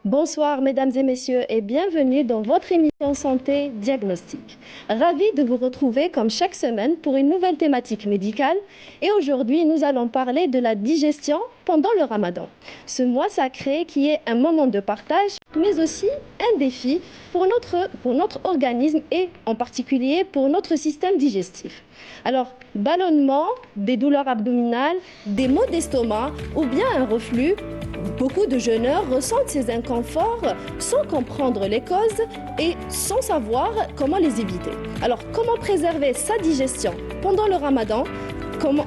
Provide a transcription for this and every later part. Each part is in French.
Bonsoir mesdames et messieurs et bienvenue dans votre émission Santé Diagnostic. Ravi de vous retrouver comme chaque semaine pour une nouvelle thématique médicale et aujourd'hui nous allons parler de la digestion pendant le Ramadan. Ce mois sacré qui est un moment de partage mais aussi un défi pour notre organisme et en particulier pour notre système digestif. Alors, ballonnement, des douleurs abdominales, des maux d'estomac ou bien un reflux. Beaucoup de jeûneurs ressentent ces inconforts sans comprendre les causes et sans savoir comment les éviter. Alors, comment préserver sa digestion pendant le Ramadan?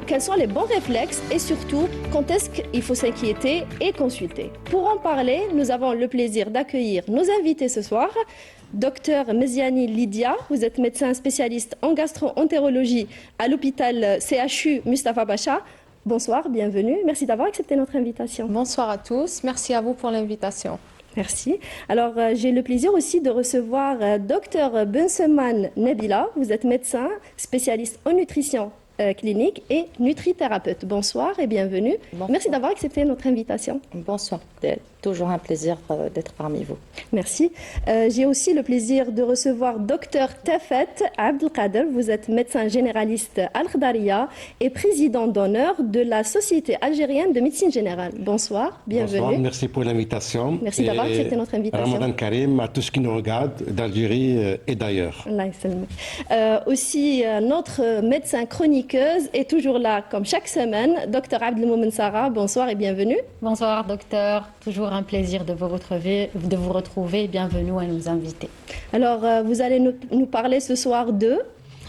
Quels sont les bons réflexes et surtout, quand est-ce qu'il faut s'inquiéter et consulter? Pour en parler, nous avons le plaisir d'accueillir nos invités ce soir. Docteur Meziani Lydia, vous êtes médecin spécialiste en gastro-entérologie à l'hôpital CHU Mustapha Bacha. Bonsoir, bienvenue. Merci d'avoir accepté notre invitation. Bonsoir à tous. Merci à vous pour l'invitation. Merci. Alors, j'ai le plaisir aussi de recevoir Dr Benseman Nabila. Vous êtes médecin spécialiste en nutrition clinique et nutrithérapeute. Bonsoir et bienvenue. Bonsoir. Merci d'avoir accepté notre invitation. Bonsoir. C'est toujours un plaisir d'être parmi vous. Merci. J'ai aussi le plaisir de recevoir Dr Tafet Abdelkader. Vous êtes médecin généraliste Al-Khdaria et président d'honneur de la Société algérienne de médecine générale. Bonsoir, bienvenue. Bonsoir, merci pour l'invitation. Merci d'avoir accepté notre invitation. Ramadan Karim à tous qui nous regardent d'Algérie et d'ailleurs. Aussi, notre médecin chroniqueuse est toujours là comme chaque semaine, Dr Abdelmoumen Sarah. Bonsoir et bienvenue. Bonsoir docteur, toujours un plaisir de vous retrouver et bienvenue à nos invités. Alors, vous allez nous parler ce soir de...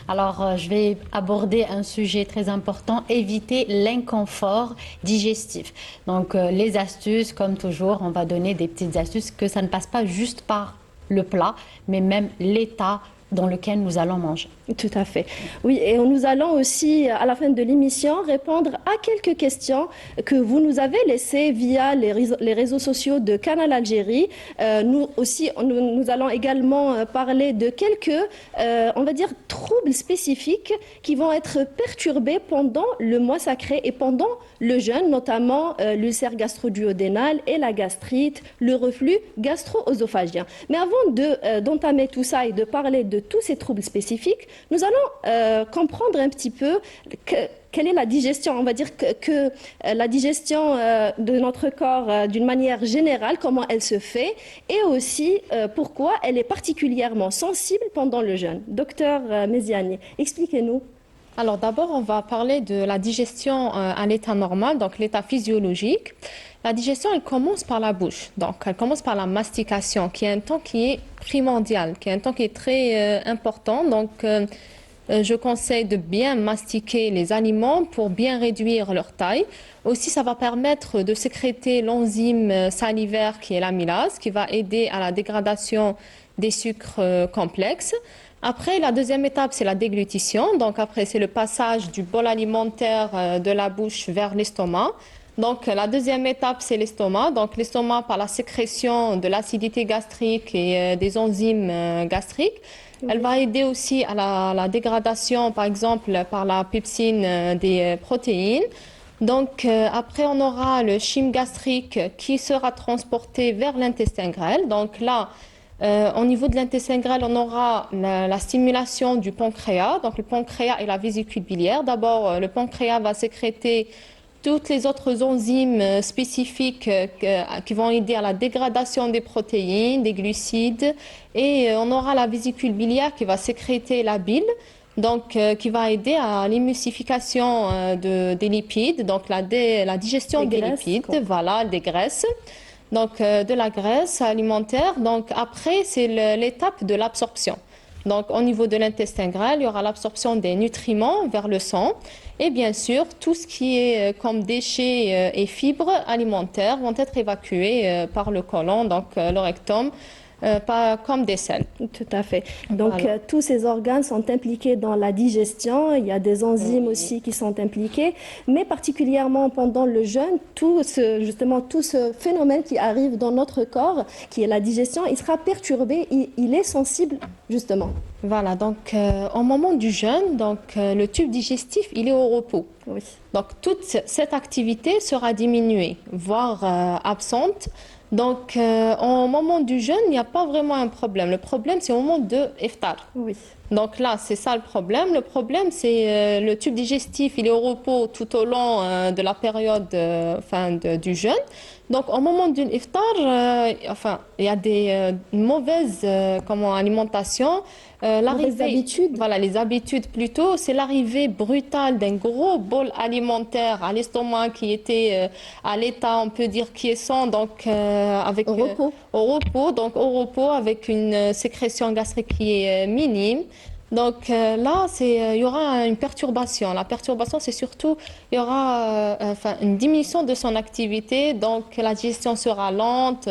Alors, je vais aborder un sujet très important, éviter l'inconfort digestif. Donc, les astuces, comme toujours, on va donner des petites astuces que ça ne passe pas juste par le plat, mais même l'état dans lequel nous allons manger. Tout à fait. Oui, et nous allons aussi, à la fin de l'émission, répondre à quelques questions que vous nous avez laissées via les réseaux sociaux de Canal Algérie. Nous allons également parler de quelques, on va dire, troubles spécifiques qui vont être perturbés pendant le mois sacré et pendant le jeûne, notamment l'ulcère gastro-duodénal et la gastrite, le reflux gastro-œsophagien. Mais avant d'entamer tout ça et de parler de tous ces troubles spécifiques, nous allons comprendre un petit peu quelle est la digestion. On va dire que la digestion de notre corps d'une manière générale, comment elle se fait et aussi pourquoi elle est particulièrement sensible pendant le jeûne. Docteur Meziani, expliquez-nous. Alors d'abord, on va parler de la digestion à l'état normal, donc l'état physiologique. La digestion, elle commence par la bouche, donc elle commence par la mastication, qui est un temps qui est primordial, qui est un temps qui est très important. Donc je conseille de bien mastiquer les aliments pour bien réduire leur taille. Aussi, ça va permettre de sécréter l'enzyme salivaire qui est l'amylase, qui va aider à la dégradation des sucres complexes. Après, la deuxième étape, c'est la déglutition. Donc après, c'est le passage du bol alimentaire de la bouche vers l'estomac. Donc la deuxième étape, c'est l'estomac. Donc l'estomac, par la sécrétion de l'acidité gastrique et des enzymes gastriques, elle va aider aussi à la dégradation, par exemple, par la pepsine des protéines. Donc après, on aura le chyme gastrique qui sera transporté vers l'intestin grêle. Donc là, au niveau de l'intestin grêle, on aura la stimulation du pancréas. Donc le pancréas et la vésicule biliaire. D'abord, le pancréas va sécréter toutes les autres enzymes spécifiques qui vont aider à la dégradation des protéines, des glucides. Et on aura la vésicule biliaire qui va sécréter la bile, donc qui va aider à l'émulsification des lipides, donc la digestion des lipides, voilà, des graisses. Donc de la graisse alimentaire. Donc après, c'est l'étape de l'absorption. Donc au niveau de l'intestin grêle, il y aura l'absorption des nutriments vers le sang. Et bien sûr, tout ce qui est comme déchets et fibres alimentaires vont être évacués par le côlon, donc le rectum, pas comme des selles. Tout à fait. Donc, voilà. Tous ces organes sont impliqués dans la digestion. Il y a des enzymes aussi qui sont impliquées. Mais particulièrement pendant le jeûne, tout ce phénomène qui arrive dans notre corps, qui est la digestion, il sera perturbé. Il est sensible, justement. Voilà. Donc, au moment du jeûne, le tube digestif, il est au repos. Oui. Donc, toute cette activité sera diminuée, voire absente. Donc, au moment du jeûne, il n'y a pas vraiment un problème. Le problème, c'est au moment de iftar. Oui. Donc là, c'est ça le problème. Le problème, c'est le tube digestif, il est au repos tout au long de la période du jeûne. Donc, au moment d'une iftar, il y a des mauvaises alimentation. Mauvaises habitudes. Voilà, les habitudes plutôt, c'est l'arrivée brutale d'un gros bol alimentaire à l'estomac qui était à l'état, on peut dire, quiescent, donc avec Au repos. au repos avec une sécrétion gastrique qui est minime. Donc là, il y aura une perturbation. La perturbation, c'est surtout, il y aura une diminution de son activité, donc la digestion sera lente.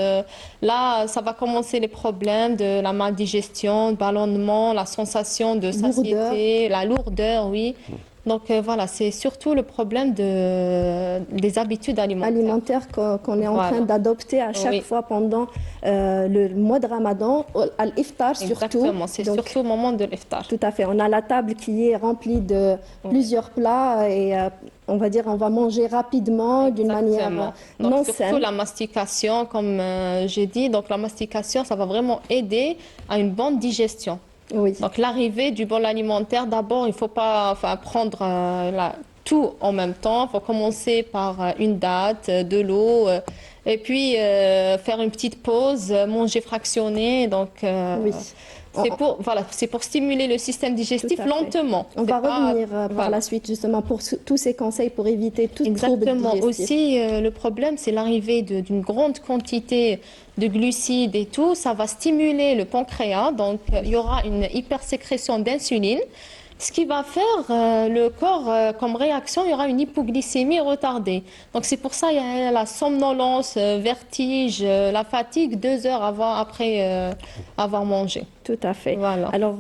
Là, ça va commencer les problèmes de la maldigestion, le ballonnement, la sensation de satiété, la lourdeur, oui. Donc voilà, c'est surtout le problème des habitudes alimentaires. Qu'on est en train d'adopter à chaque fois pendant le mois de Ramadan, à l'iftar surtout. Exactement, c'est surtout au moment de l'iftar. Tout à fait. On a la table qui est remplie de plusieurs plats et on va manger rapidement d'une manière non surtout saine. la mastication, comme j'ai dit. Donc la mastication, ça va vraiment aider à une bonne digestion. Oui. Donc l'arrivée du bol alimentaire, d'abord, il ne faut pas prendre tout en même temps. Il faut commencer par une date, de l'eau, et puis faire une petite pause, manger fractionné. Donc Oui. c'est pour stimuler le système digestif lentement. On va revenir par la suite justement pour tous ces conseils pour éviter tout trouble digestif. Aussi, le problème, c'est l'arrivée d'une grande quantité de glucides et tout. Ça va stimuler le pancréas, donc il y aura une hypersécrétion d'insuline. Ce qui va faire le corps comme réaction, il y aura une hypoglycémie retardée. Donc c'est pour ça qu'il y a la somnolence, vertige, la fatigue 2 heures après avoir mangé. Tout à fait. Voilà. Alors,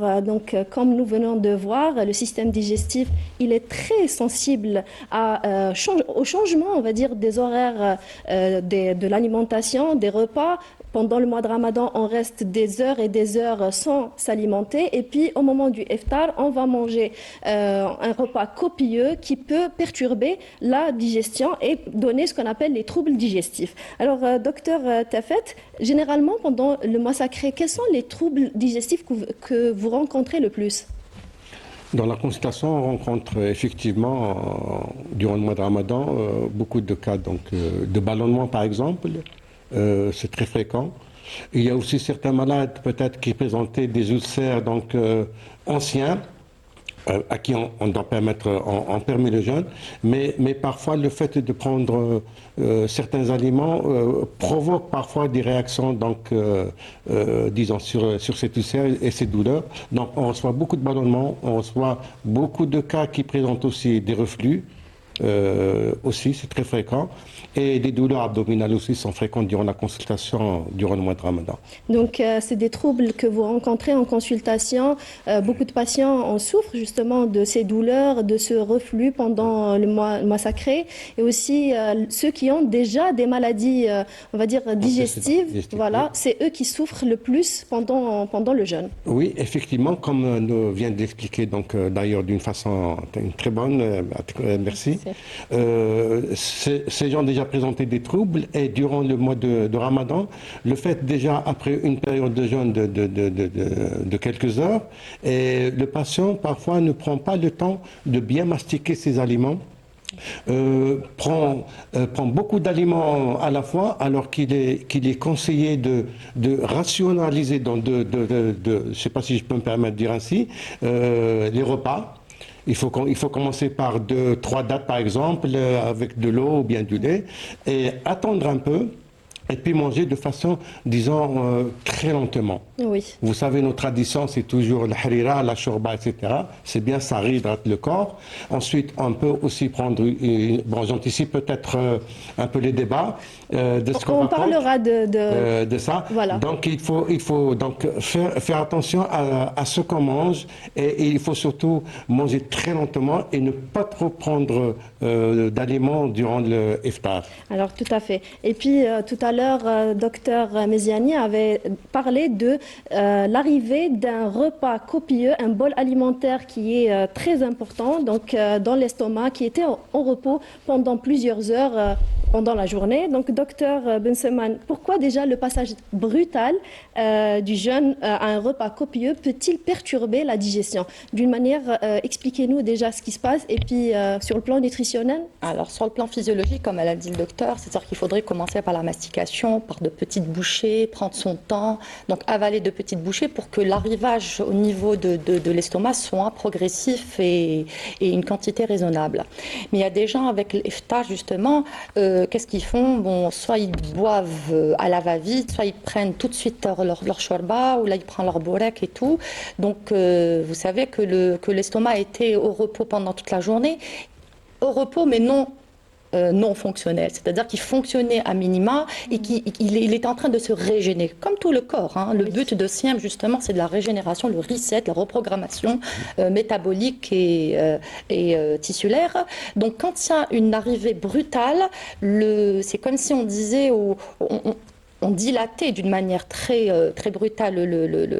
comme nous venons de voir, le système digestif, il est très sensible au changement, on va dire, des horaires de l'alimentation, des repas. Pendant le mois de Ramadan, on reste des heures et des heures sans s'alimenter. Et puis, au moment du iftar, on va manger un repas copieux qui peut perturber la digestion et donner ce qu'on appelle les troubles digestifs. Alors, docteur Tafet, généralement, pendant le mois sacré, quels sont les troubles digestifs que vous rencontrez le plus? Dans la consultation, on rencontre effectivement, durant le mois de Ramadan, beaucoup de cas de ballonnement, par exemple. C'est très fréquent. Il y a aussi certains malades peut-être qui présentaient des ulcères anciens, à qui on doit permet le jeûne, mais parfois le fait de prendre certains aliments provoque parfois des réactions disons sur cet ulcère et ces douleurs. Donc on reçoit beaucoup de ballonnements, on reçoit beaucoup de cas qui présentent aussi des reflux. Aussi, c'est très fréquent. Et des douleurs abdominales aussi sont fréquentes durant la consultation, durant le mois de Ramadan. Donc, c'est des troubles que vous rencontrez en consultation. Beaucoup de patients en souffrent justement de ces douleurs, de ce reflux pendant le mois sacré. Et aussi, ceux qui ont déjà des maladies, on va dire, digestives, voilà, c'est eux qui souffrent le plus pendant le jeûne. Oui, effectivement, comme nous vient d'expliquer, d'ailleurs d'une façon très bonne, merci. Ces gens déjà présentaient des troubles et durant le mois de Ramadan, le fait déjà après une période de jeûne de quelques heures, et le patient parfois ne prend pas le temps de bien mastiquer ses aliments. Prend beaucoup d'aliments à la fois, alors qu'il est conseillé de rationaliser je ne sais pas si je peux me permettre de dire ainsi, les repas. Il faut commencer par 2-3 dates par exemple, avec de l'eau ou bien du lait, et attendre un peu, et puis manger de façon, disons, très lentement. Oui. Vous savez, nos traditions, c'est toujours la harira, la shorba, etc. C'est bien, ça réhydrate le corps. Ensuite, on peut aussi prendre, j'anticipe peut-être un peu les débats de ce qu'on va prendre. On parlera de ça. Voilà. Donc, il faut donc faire attention à ce qu'on mange, et il faut surtout manger très lentement et ne pas trop prendre d'aliments durant le iftar. Alors, tout à fait. Et puis, tout à l'heure, docteur Meziani avait parlé de l'arrivée d'un repas copieux, un bol alimentaire qui est très important, dans l'estomac, qui était en repos pendant plusieurs heures pendant la journée. Donc, docteur Benseman, pourquoi déjà le passage brutal du jeûne à un repas copieux peut-il perturber la digestion? D'une manière, expliquez-nous déjà ce qui se passe et puis sur le plan nutritionnel. Alors, sur le plan physiologique, comme elle a dit le docteur, c'est-à-dire qu'il faudrait commencer par la mastication, par de petites bouchées, prendre son temps, donc avaler de petites bouchées pour que l'arrivage au niveau de l'estomac soit progressif et une quantité raisonnable. Mais il y a des gens avec l'iftar, justement, qu'est-ce qu'ils font? Bon, soit ils boivent à la va-vite, soit ils prennent tout de suite leur shorba, ou là ils prennent leur borek et tout. Donc, vous savez que l'estomac était au repos pendant toute la journée, au repos, mais non fonctionnel, c'est-à-dire qu'il fonctionnait à minima et qu'il était en train de se régénérer, comme tout le corps. Hein. Le but de Siam, justement, c'est de la régénération, le reset, la reprogrammation métabolique et tissulaire. Donc, quand il y a une arrivée brutale, c'est comme si on disait, on dilatait d'une manière très brutale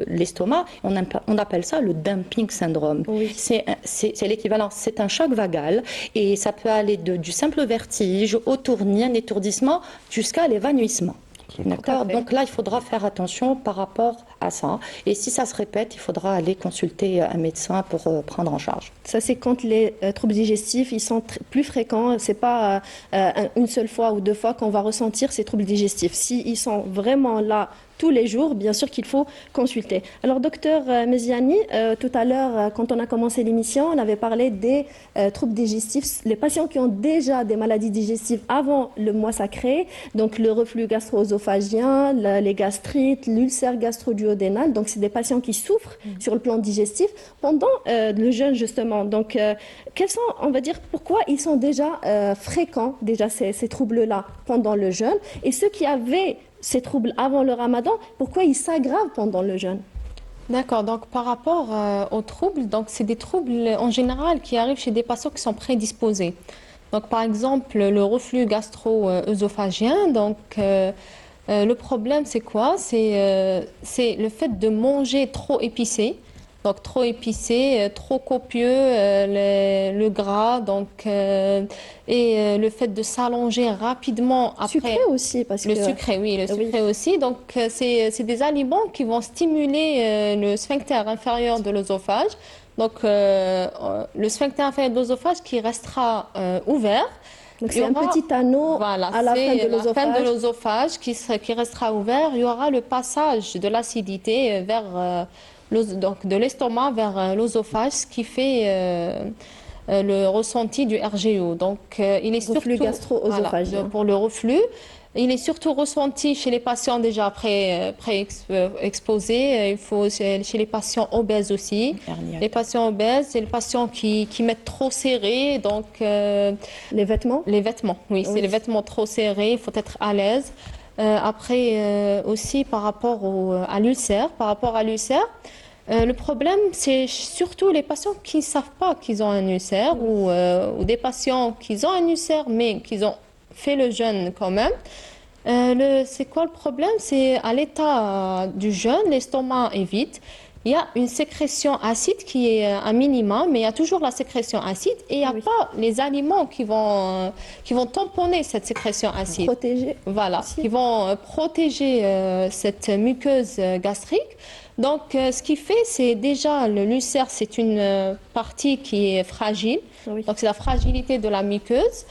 l'estomac. On appelle ça le dumping syndrome. Oui. C'est l'équivalent. C'est un choc vagal et ça peut aller du simple vertige au tournis, un étourdissement, jusqu'à l'évanouissement. D'accord. Donc là, il faudra faire attention par rapport à ça. Et si ça se répète, il faudra aller consulter un médecin pour prendre en charge. Ça, c'est quand les troubles digestifs ils sont plus fréquents. C'est pas une seule fois ou deux fois qu'on va ressentir ces troubles digestifs. S'ils sont vraiment là tous les jours, bien sûr qu'il faut consulter. Alors, docteur Meziani, tout à l'heure, quand on a commencé l'émission, on avait parlé des troubles digestifs. Les patients qui ont déjà des maladies digestives avant le mois sacré, donc le reflux gastro-œsophagien, les gastrites, l'ulcère gastro-duodénal. Donc, c'est des patients qui souffrent sur le plan digestif pendant le jeûne, justement. Donc, quels sont, on va dire, pourquoi ils sont déjà fréquents, déjà ces troubles-là pendant le jeûne, et ceux qui avaient ces troubles avant le ramadan, pourquoi ils s'aggravent pendant le jeûne? D'accord, donc par rapport aux troubles, donc c'est des troubles en général qui arrivent chez des patients qui sont prédisposés. Donc par exemple, le reflux gastro-œsophagien, donc le problème c'est quoi? C'est le fait de manger trop épicé. Donc trop épicé, trop copieux, le gras, donc et le fait de s'allonger rapidement après. Sucré aussi, parce le que sucré, oui, le sucré oui. aussi. Donc c'est des aliments qui vont stimuler le sphincter inférieur de l'œsophage. Donc le sphincter inférieur de l'œsophage qui restera ouvert. Donc c'est un petit anneau Voilà, à la fin de la fin de l'œsophage. l'œsophage qui restera ouvert. Il y aura le passage de l'acidité vers donc de l'estomac vers l'œsophage, ce qui fait le ressenti du RGO. Donc, il est Reflux surtout gastro-œsophagien. voilà, pour le reflux. Il est surtout ressenti chez les patients déjà exposés. Il faut chez les patients obèses aussi. Les patients obèses et les patients qui mettent trop serré. Donc, Les vêtements? les vêtements, oui, c'est les vêtements trop serrés. Il faut être à l'aise. Après, aussi par rapport à l'ulcère. Le problème, c'est surtout les patients qui ne savent pas qu'ils ont un ulcère ou des patients qui ont un ulcère mais qui ont fait le jeûne quand même. C'est quoi le problème? C'est à l'état du jeûne, l'estomac est vide. Il y a une sécrétion acide qui est un minimum, mais il y a toujours la sécrétion acide et il n'y a pas les aliments qui vont tamponner cette sécrétion acide. Protéger. Voilà, aussi. qui vont protéger cette muqueuse gastrique. Donc, ce qui fait, c'est déjà l'ulcère, c'est une partie qui est fragile. Oui. Donc, c'est la fragilité de la muqueuse.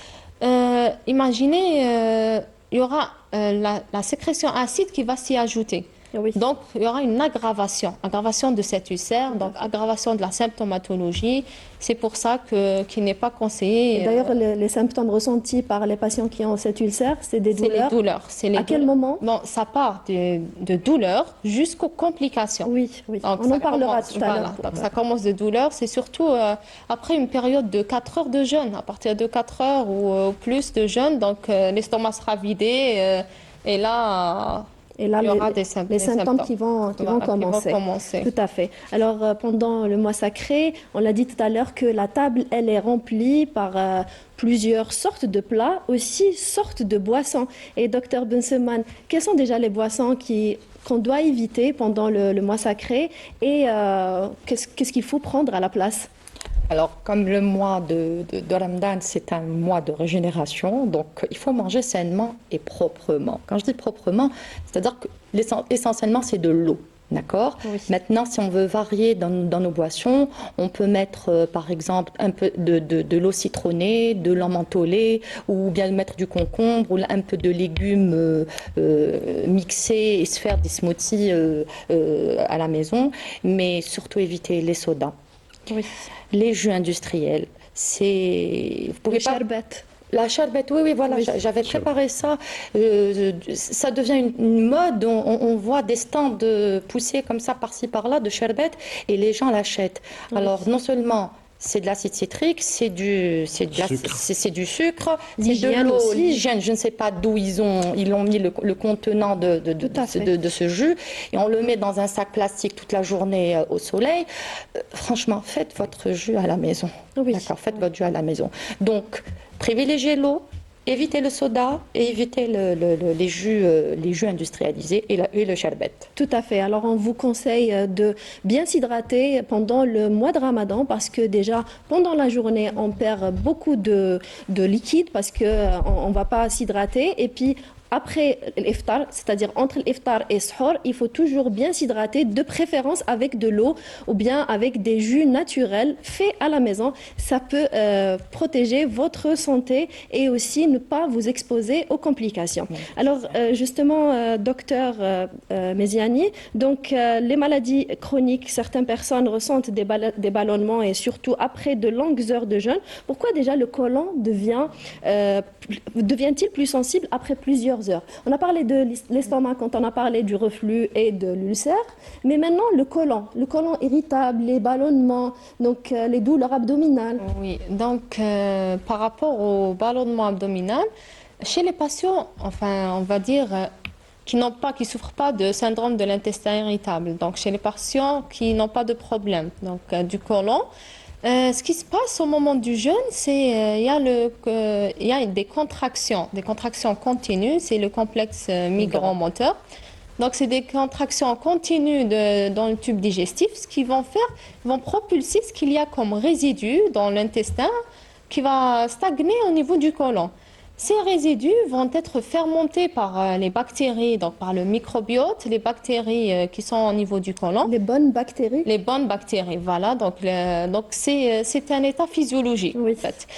Imaginez, il y aura la sécrétion acide qui va s'y ajouter. Oui. Donc, il y aura une aggravation de cet ulcère, donc aggravation de la symptomatologie. C'est pour ça qu'il n'est pas conseillé. Et d'ailleurs, les symptômes ressentis par les patients qui ont cet ulcère, c'est des c'est douleurs. les douleurs. À quel moment? Bon, ça part de douleurs jusqu'aux complications. Oui, oui. Donc, On ça en parlera commence, tout à voilà. l'heure. Donc, ça commence de douleurs. C'est surtout après une période de 4 heures de jeûne. À partir de 4 heures ou plus de jeûne, donc l'estomac sera vidé. Et là, Et là, il y aura les des symptômes qui vont commencer. Tout à fait. Alors, pendant le mois sacré, on l'a dit tout à l'heure que la table, elle est remplie par plusieurs sortes de plats, aussi sortes de boissons. Et docteur Benseman, quelles sont déjà les boissons qu'on doit éviter pendant le mois sacré et qu'est-ce qu'il faut prendre à la place? Alors, comme le mois de Ramadan, c'est un mois de régénération, donc il faut manger sainement et proprement. Quand je dis proprement, c'est-à-dire que essentiellement, c'est de l'eau. D'accord. Oui. Maintenant, si on veut varier dans nos boissons, on peut mettre, par exemple, un peu de l'eau citronnée, de l'emmentholé, ou bien mettre du concombre, ou un peu de légumes mixés et se faire des smoothies à la maison, mais surtout éviter les sodas. Oui. Les jus industriels, vous pouvez Le pas. sherbet. La charbette, oui, voilà, Oui. j'avais préparé ça. Ça devient une mode. On voit des stands poussés comme ça, par-ci, par-là, de charbette, et les gens l'achètent. Oui. Alors, non seulement c'est de l'acide citrique, c'est du sucre, c'est de L'hygiène l'eau, aussi. l'hygiène. Je ne sais pas d'où ils ont mis le contenant de ce jus, et on le met dans un sac plastique toute la journée au soleil. Franchement, faites votre jus à la maison. Oui. D'accord, faites votre jus à la maison. Donc, privilégiez l'eau, évitez le soda et évitez les jus industrialisés et le sherbet. Tout à fait. Alors, on vous conseille de bien s'hydrater pendant le mois de Ramadan parce que déjà, pendant la journée, on perd beaucoup de liquide parce qu'on ne va pas s'hydrater. Et puis, après l'iftar, c'est-à-dire entre l'iftar et sahur, il faut toujours bien s'hydrater, de préférence avec de l'eau ou bien avec des jus naturels faits à la maison. Ça peut protéger votre santé et aussi ne pas vous exposer aux complications. Alors justement, docteur Méziani, donc les maladies chroniques, certaines personnes ressentent des ballonnements et surtout après de longues heures de jeûne. Pourquoi déjà le côlon devient-il plus sensible après plusieurs heures? On a parlé de l'estomac quand on a parlé du reflux et de l'ulcère, mais maintenant le côlon irritable, les ballonnements, donc les douleurs abdominales. Oui, donc par rapport au ballonnement abdominal, chez les patients, enfin, on va dire, qui souffrent pas de syndrome de l'intestin irritable, donc chez les patients qui n'ont pas de problème, donc du côlon, ce qui se passe au moment du jeûne, c'est il y a des contractions continues, c'est le complexe migramoteur. Donc, c'est des contractions continues dans le tube digestif, ce qu'ils vont faire, ils vont propulser ce qu'il y a comme résidu dans l'intestin qui va stagner au niveau du côlon. Ces résidus vont être fermentés par les bactéries, donc par le microbiote, les bactéries qui sont au niveau du côlon. Les bonnes bactéries. Les bonnes bactéries, voilà. Donc c'est un état physiologique, Oui. en fait.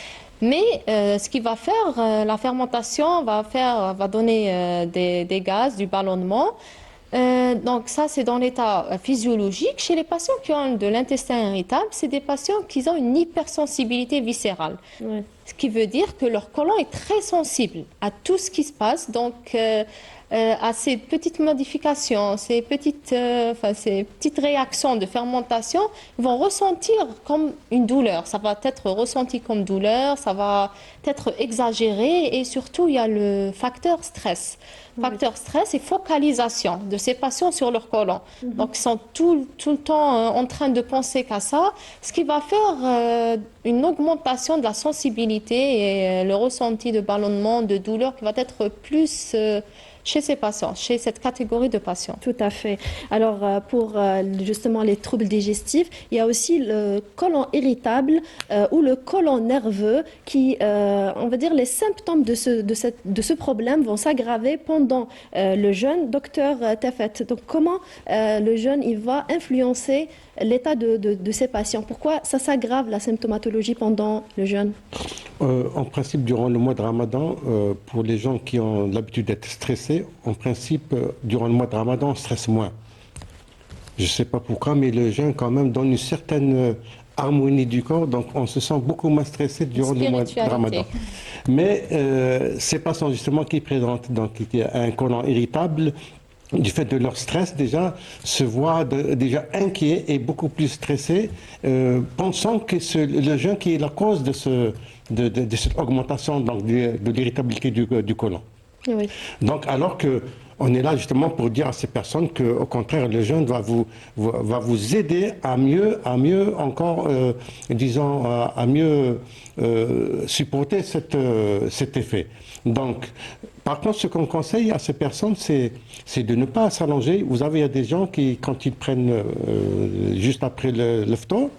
Mais ce qui va faire, la fermentation va donner des gaz, du ballonnement. Donc ça, c'est dans l'état physiologique. Chez les patients qui ont de l'intestin irritable, c'est des patients qui ont une hypersensibilité viscérale. Oui. Ce qui veut dire que leur côlon est très sensible à tout ce qui se passe, donc à ces petites modifications, ces petites réactions de fermentation, ils vont ressentir comme une douleur. Ça va être ressenti comme douleur, ça va être exagéré et surtout il y a le facteur stress. Facteur stress et focalisation de ces patients sur leur côlon. Donc, ils sont tout le temps en train de penser qu'à ça, ce qui va faire une augmentation de la sensibilité et le ressenti de ballonnement, de douleur qui va être plus chez ces patients, chez cette catégorie de patients. Tout à fait. Alors, pour justement les troubles digestifs, il y a aussi le côlon irritable ou le côlon nerveux qui, on va dire, les symptômes de ce problème vont s'aggraver pendant le jeûne. Docteur Tefet, donc comment le jeûne il va influencer l'état de ces patients? Pourquoi ça s'aggrave la symptomatologie pendant le jeûne? En principe, durant le mois de Ramadan, pour les gens qui ont l'habitude d'être stressés, en principe, durant le mois de Ramadan, on stresse moins. Je ne sais pas pourquoi, mais le jeûne quand même donne une certaine harmonie du corps, donc on se sent beaucoup moins stressé durant le mois de Ramadan. Mais ces patients justement qui présentent donc, un côlon irritable, du fait de leur stress déjà, se voient déjà inquiets et beaucoup plus stressés, pensant que c'est le jeûne qui est la cause de cette augmentation donc, de l'irritabilité du côlon. Oui. Donc alors que on est là justement pour dire à ces personnes qu'au contraire le jeûne va vous aider à mieux encore disons à mieux supporter cet effet. Donc par contre ce qu'on conseille à ces personnes c'est de ne pas s'allonger. Vous avez il y a des gens qui quand ils prennent juste après le phto,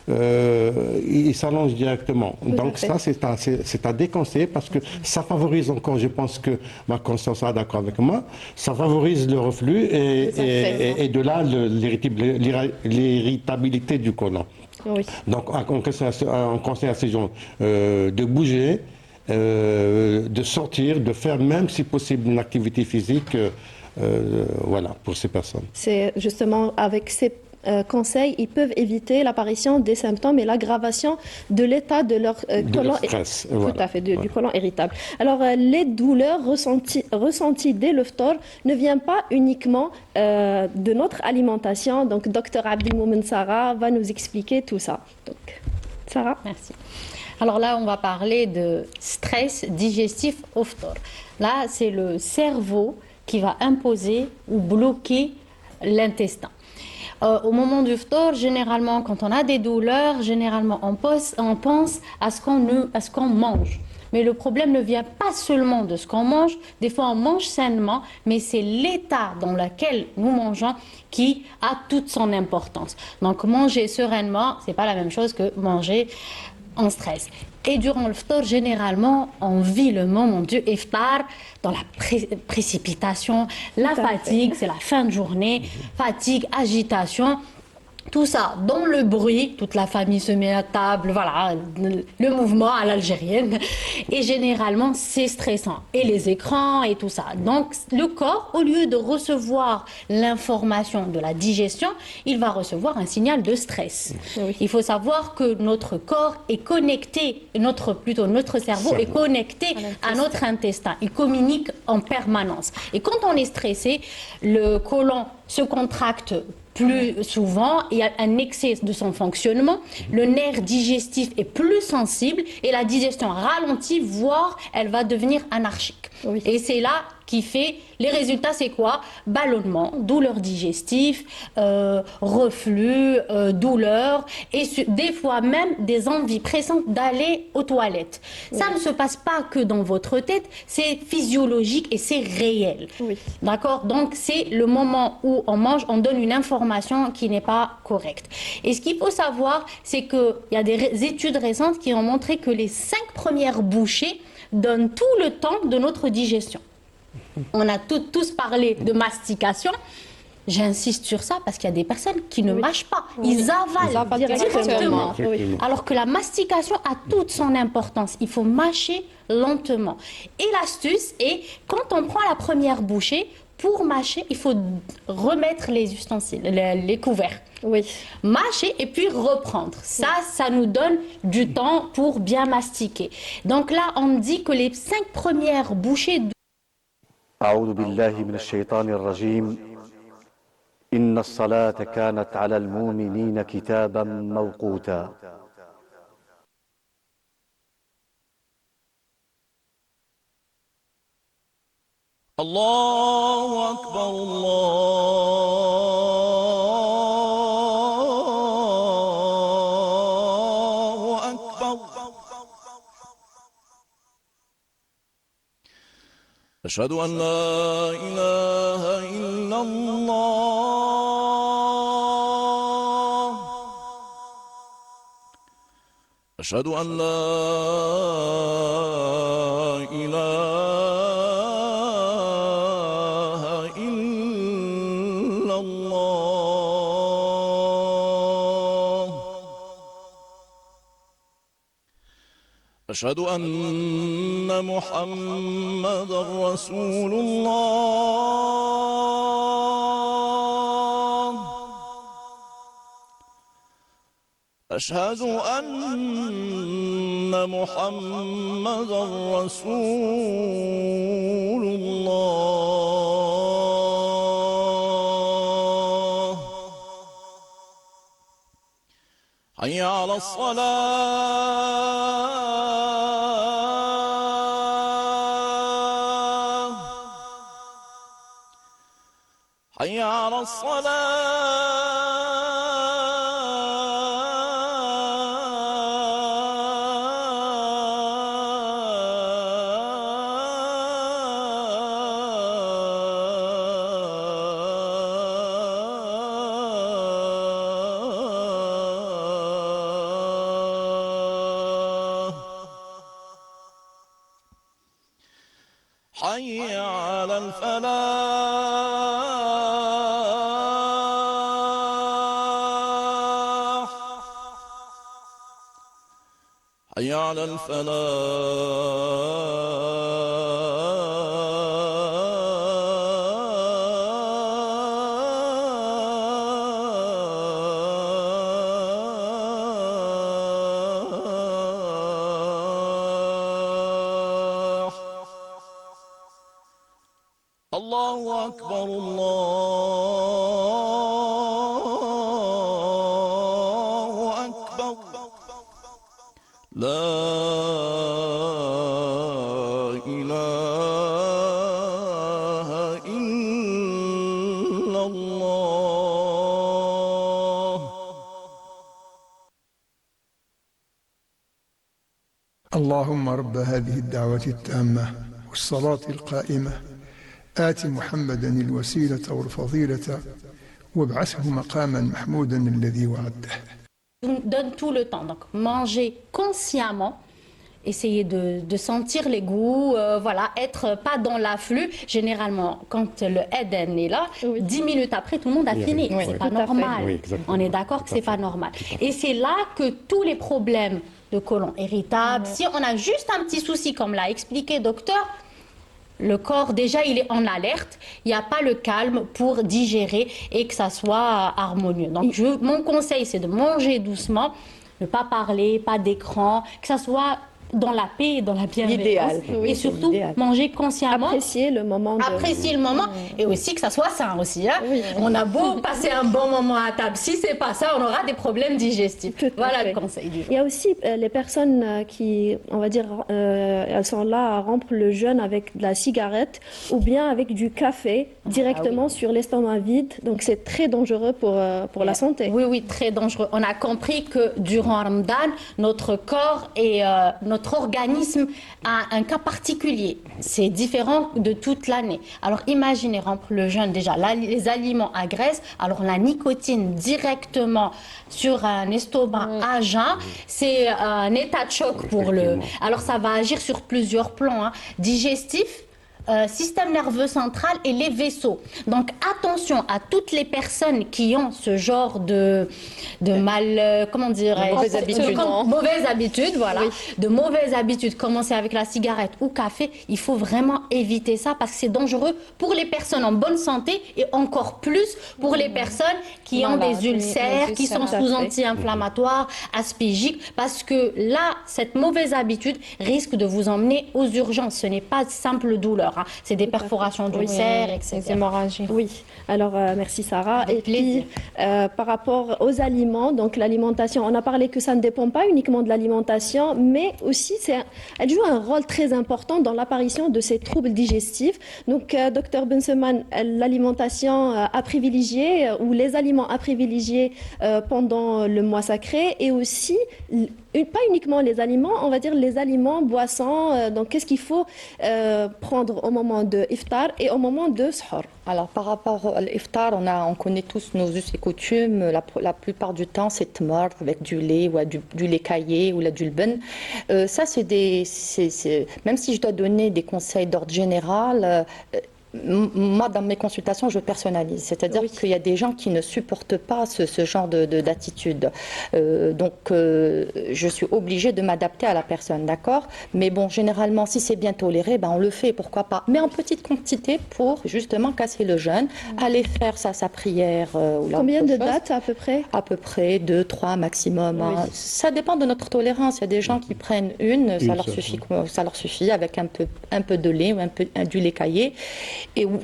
il s'allonge directement. Donc fait. ça, c'est à déconseiller parce que ça favorise encore, je pense que ma conscience sera d'accord avec moi, ça favorise le reflux et de là l'irritabilité du côlon. Oui. Donc on conseille à ces gens de bouger, de sortir, de faire même si possible une activité physique, voilà, pour ces personnes. C'est justement avec ces conseils, ils peuvent éviter l'apparition des symptômes et l'aggravation de l'état de leur De côlon. leur stress, Tout voilà. à fait, du Voilà. côlon irritable. Alors, les douleurs ressenties dès le phtor ne viennent pas uniquement de notre alimentation. Donc, docteur Abdelmoumen Sarah va nous expliquer tout ça. Donc, Sarah. Merci. Alors là, on va parler de stress digestif au phtor. Là, c'est le cerveau qui va imposer ou bloquer l'intestin. Au moment du phtor, généralement, quand on a des douleurs, généralement, on pense à ce qu'on mange. Mais le problème ne vient pas seulement de ce qu'on mange. Des fois, on mange sainement, mais c'est l'état dans lequel nous mangeons qui a toute son importance. Donc, manger sereinement, c'est pas la même chose que manger en stress. Et durant le phtor, généralement, on vit le moment du iftar dans la précipitation, la fatigue, c'est la fin de journée, fatigue, agitation. Tout ça dans le bruit, toute la famille se met à table, voilà, le mouvement à l'algérienne. Et généralement, c'est stressant. Et les écrans et tout ça. Donc, le corps, au lieu de recevoir l'information de la digestion, il va recevoir un signal de stress. Oui. Il faut savoir que notre corps est connecté, notre cerveau est connecté à notre intestin. Il communique en permanence. Et quand on est stressé, le côlon se contracte plus souvent, il y a un excès de son fonctionnement, le nerf digestif est plus sensible et la digestion ralentit, voire elle va devenir anarchique. Oui. Et c'est là qui fait, les résultats c'est quoi? Ballonnement, douleur digestive, reflux, douleur et des fois même des envies pressantes d'aller aux toilettes. Ça ne se passe pas que dans votre tête, c'est physiologique et c'est réel. Oui. D'accord? Donc c'est le moment où on mange, on donne une information qui n'est pas correcte. Et ce qu'il faut savoir, c'est qu'il y a des études récentes qui ont montré que les 5 premières bouchées donnent tout le temps de notre digestion. On a tous parlé de mastication. J'insiste sur ça parce qu'il y a des personnes qui ne mâchent pas. Ils avalent directement. Effectivement. Alors que la mastication a toute son importance. Il faut mâcher lentement. Et l'astuce est, quand on prend la première bouchée, pour mâcher, il faut remettre les ustensiles, les couverts. Oui. Mâcher et puis reprendre. Ça nous donne du temps pour bien mastiquer. Donc là, on dit que les 5 premières bouchées أعوذ بالله من الشيطان الرجيم إن الصلاة كانت على المؤمنين كتابا موقوتا الله أكبر الله أكبر أشهد أن لا إله إلا الله أشهد أن لا إله إلا الله أشهد أن محمدا رسول الله أشهد أن محمدا رسول الله حي على الصلاة حي على حي على الفلاح حي على الفلاح الله أكبر الله أكبر لا إله إلا الله اللهم رب هذه الدعوة التامة والصلاة القائمة آت محمدا الوسيلة والفضيلة وابعثه مقاما محمودا الذي وعدته. Donne tout le temps. Donc, manger consciemment, essayer de sentir les goûts, voilà, être pas dans l'afflux. Généralement, quand le Eden est là, 10 minutes après, tout le monde a fini. oui, C'est oui. pas Tout à fait. normal. Oui, exactement. On est d'accord que Tout à c'est pas fait. normal. Tout à fait. Et c'est là que tous les problèmes de côlon irritable, si on a juste un petit souci, comme l'a expliqué docteur, le corps, déjà, il est en alerte. Il n'y a pas le calme pour digérer et que ça soit harmonieux. Donc, mon conseil, c'est de manger doucement, ne pas parler, pas d'écran, que ça soit dans la paix et dans la bienveillance. L'idéal. Et Oui, surtout, c'est l'idéal. manger consciemment. Apprécier le moment de... Apprécier le moment et aussi que ça soit sain aussi. Hein. Oui. On a beau passer un bon moment à table, si c'est pas ça, on aura des problèmes digestifs. Tout à Voilà fait. le conseil du jour. Il y a aussi les personnes qui, on va dire, elles sont là à rompre le jeûne avec de la cigarette ou bien avec du café directement sur l'estomac vide. Donc c'est très dangereux pour la santé. Oui, oui, très dangereux. On a compris que durant Ramadan, notre corps et notre organisme a un cas particulier. C'est différent de toute l'année. Alors imaginez rompre le jeûne déjà. Là, les aliments à graisse, alors la nicotine directement sur un estomac à jeun, c'est un état de choc pour le... Alors ça va agir sur plusieurs plans. Hein. Digestif, système nerveux central et les vaisseaux. Donc attention à toutes les personnes qui ont ce genre de mal, comment dire, mauvaises habitudes. Mauvaises habitudes, voilà. De mauvaises habitudes, commencer avec la cigarette ou café, il faut vraiment éviter ça parce que c'est dangereux pour les personnes en bonne santé et encore plus pour les personnes qui ont Malades, des ulcères, les qui sont ulcères. sous anti-inflammatoires, aspégiques, parce que là, cette mauvaise habitude risque de vous emmener aux urgences. Ce n'est pas simple douleur, hein. C'est des perforations d'ulcères, Les etc. hémorragies. Oui, alors merci Sarah. Avec Et plaisir. puis par rapport aux aliments, donc l'alimentation, on a parlé que ça ne dépend pas uniquement de l'alimentation, mais aussi elle joue un rôle très important dans l'apparition de ces troubles digestifs. Donc docteur Benseman, l'alimentation à privilégier ou les aliments à privilégier pendant le mois sacré et aussi pas uniquement les aliments, on va dire les aliments, boissons. Donc qu'est-ce qu'il faut prendre au moment de iftar et au moment de suhoor? Alors, par rapport à l'iftar, on connaît tous nos us et coutumes. La plupart du temps, c'est tmar avec du lait ou du lait caillé ou la dulben. Ça, même si je dois donner des conseils d'ordre général, moi, dans mes consultations, je personnalise. C'est-à-dire qu'il y a des gens qui ne supportent pas ce genre d'attitude. Donc, je suis obligée de m'adapter à la personne, d'accord? Mais bon, généralement, si c'est bien toléré, ben, on le fait, pourquoi pas. Mais en petite quantité pour, justement, casser le jeûne, aller faire sa prière. Combien de dates à peu près? À peu près 2, 3 maximum. Hein. Ça dépend de notre tolérance. Il y a des gens qui prennent ça leur suffit avec un peu de lait ou du lait caillé.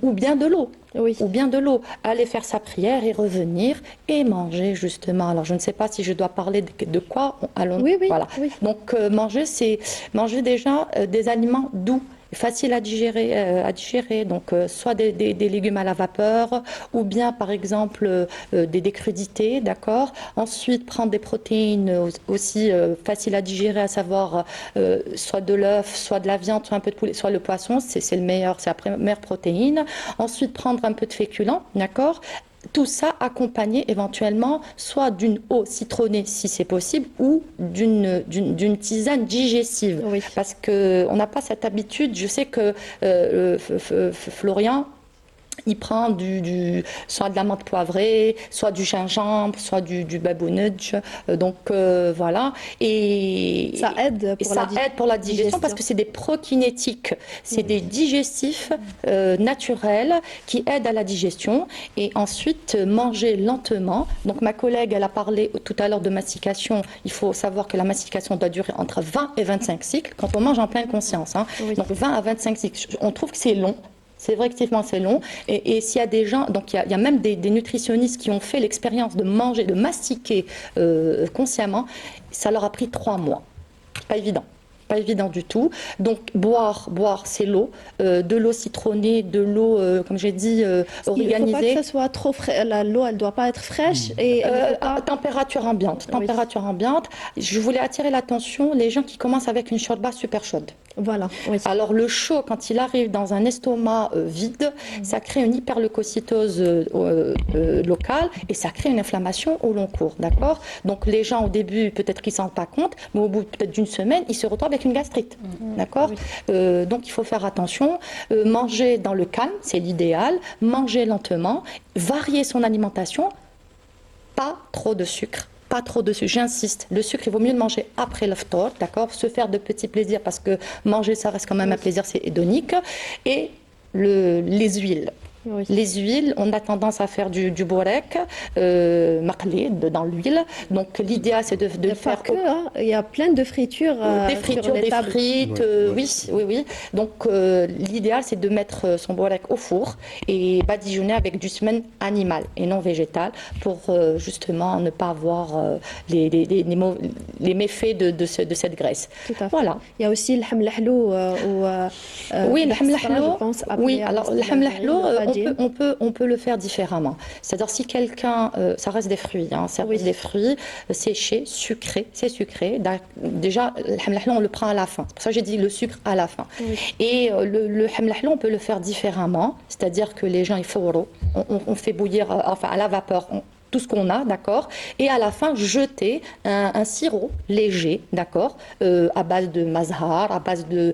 Ou bien de l'eau. Oui. Ou bien de l'eau. Aller faire sa prière et revenir et manger justement. Alors je ne sais pas si je dois parler de quoi. Allons. Oui, Voilà. oui. Donc manger, c'est manger déjà des aliments doux. Facile à digérer, donc soit des légumes à la vapeur ou bien par exemple des crudités, d'accord. Ensuite prendre des protéines aussi faciles à digérer, à savoir soit de l'œuf, soit de la viande, soit un peu de poulet, soit le poisson, c'est la meilleure protéine. Ensuite prendre un peu de féculents, d'accord. Tout ça accompagné éventuellement soit d'une eau citronnée si c'est possible ou d'une tisane digestive. Oui. Parce qu'on n'a pas cette habitude. Je sais que Florian, il prend soit de la menthe poivrée, soit du gingembre, soit du babounadj. Donc voilà. Et Ça aide pour la digestion parce que c'est des prokinétiques, c'est des digestifs naturels qui aident à la digestion. Et ensuite, manger lentement. Donc ma collègue, elle a parlé tout à l'heure de mastication. Il faut savoir que la mastication doit durer entre 20 et 25 cycles quand on mange en pleine conscience. Hein. Oui. Donc 20 à 25 cycles. On trouve que c'est long. C'est vrai qu'effectivement c'est long. Et s'il y a des gens, donc il y a même des nutritionnistes qui ont fait l'expérience de manger, de mastiquer consciemment, ça leur a pris 3 mois. Pas évident. Pas évident du tout. Donc boire, c'est l'eau, de l'eau citronnée, de l'eau, comme j'ai dit, organisée. Il ne faut pas que ça soit trop frais. L'eau, elle ne doit pas être fraîche. Et À température ambiante. Température ambiante. Je voulais attirer l'attention, les gens qui commencent avec une shorba super chaude. Voilà. Oui. Alors le chaud, quand il arrive dans un estomac vide, ça crée une hyperleucocytose locale et ça crée une inflammation au long cours, d'accord? Donc les gens au début, peut-être qu'ils ne s'en rendent pas compte, mais au bout peut-être d'une semaine, ils se retrouvent avec une gastrite, d'accord? Donc il faut faire attention, manger dans le calme, c'est l'idéal, manger lentement, varier son alimentation, pas trop de sucre. Pas trop de sucre, j'insiste. Le sucre, il vaut mieux le manger après l'aftor, d'accord? Se faire de petits plaisirs parce que manger, ça reste quand même un plaisir, c'est hédonique. Et les huiles. Oui. Les huiles, on a tendance à faire du borek, maqlé, dans l'huile. Donc l'idéal, c'est de faire... Il y a plein de fritures des fritures, sur les des tables. frites, oui. Donc l'idéal, c'est de mettre son borek au four et badigeonner avec du semen animal et non végétal pour justement ne pas avoir les méfaits de cette graisse. Tout à fait. Voilà. Il y a aussi le hamlahlou Oui, le hamlahlou. je pense. Oui, alors le hamlahlou, on peut le faire différemment. C'est-à-dire si quelqu'un, ça reste des fruits, hein, ça reste des fruits séchés, sucrés, c'est sucré. Déjà, le hamlahlou, on le prend à la fin. C'est pour ça que j'ai dit le sucre à la fin. Oui. Et le hamlahlou, on peut le faire différemment. C'est-à-dire que les gens, il faut on fait bouillir, enfin à la vapeur, tout ce qu'on a, d'accord, et à la fin jeter un sirop léger, d'accord, à base de mazhar, à base de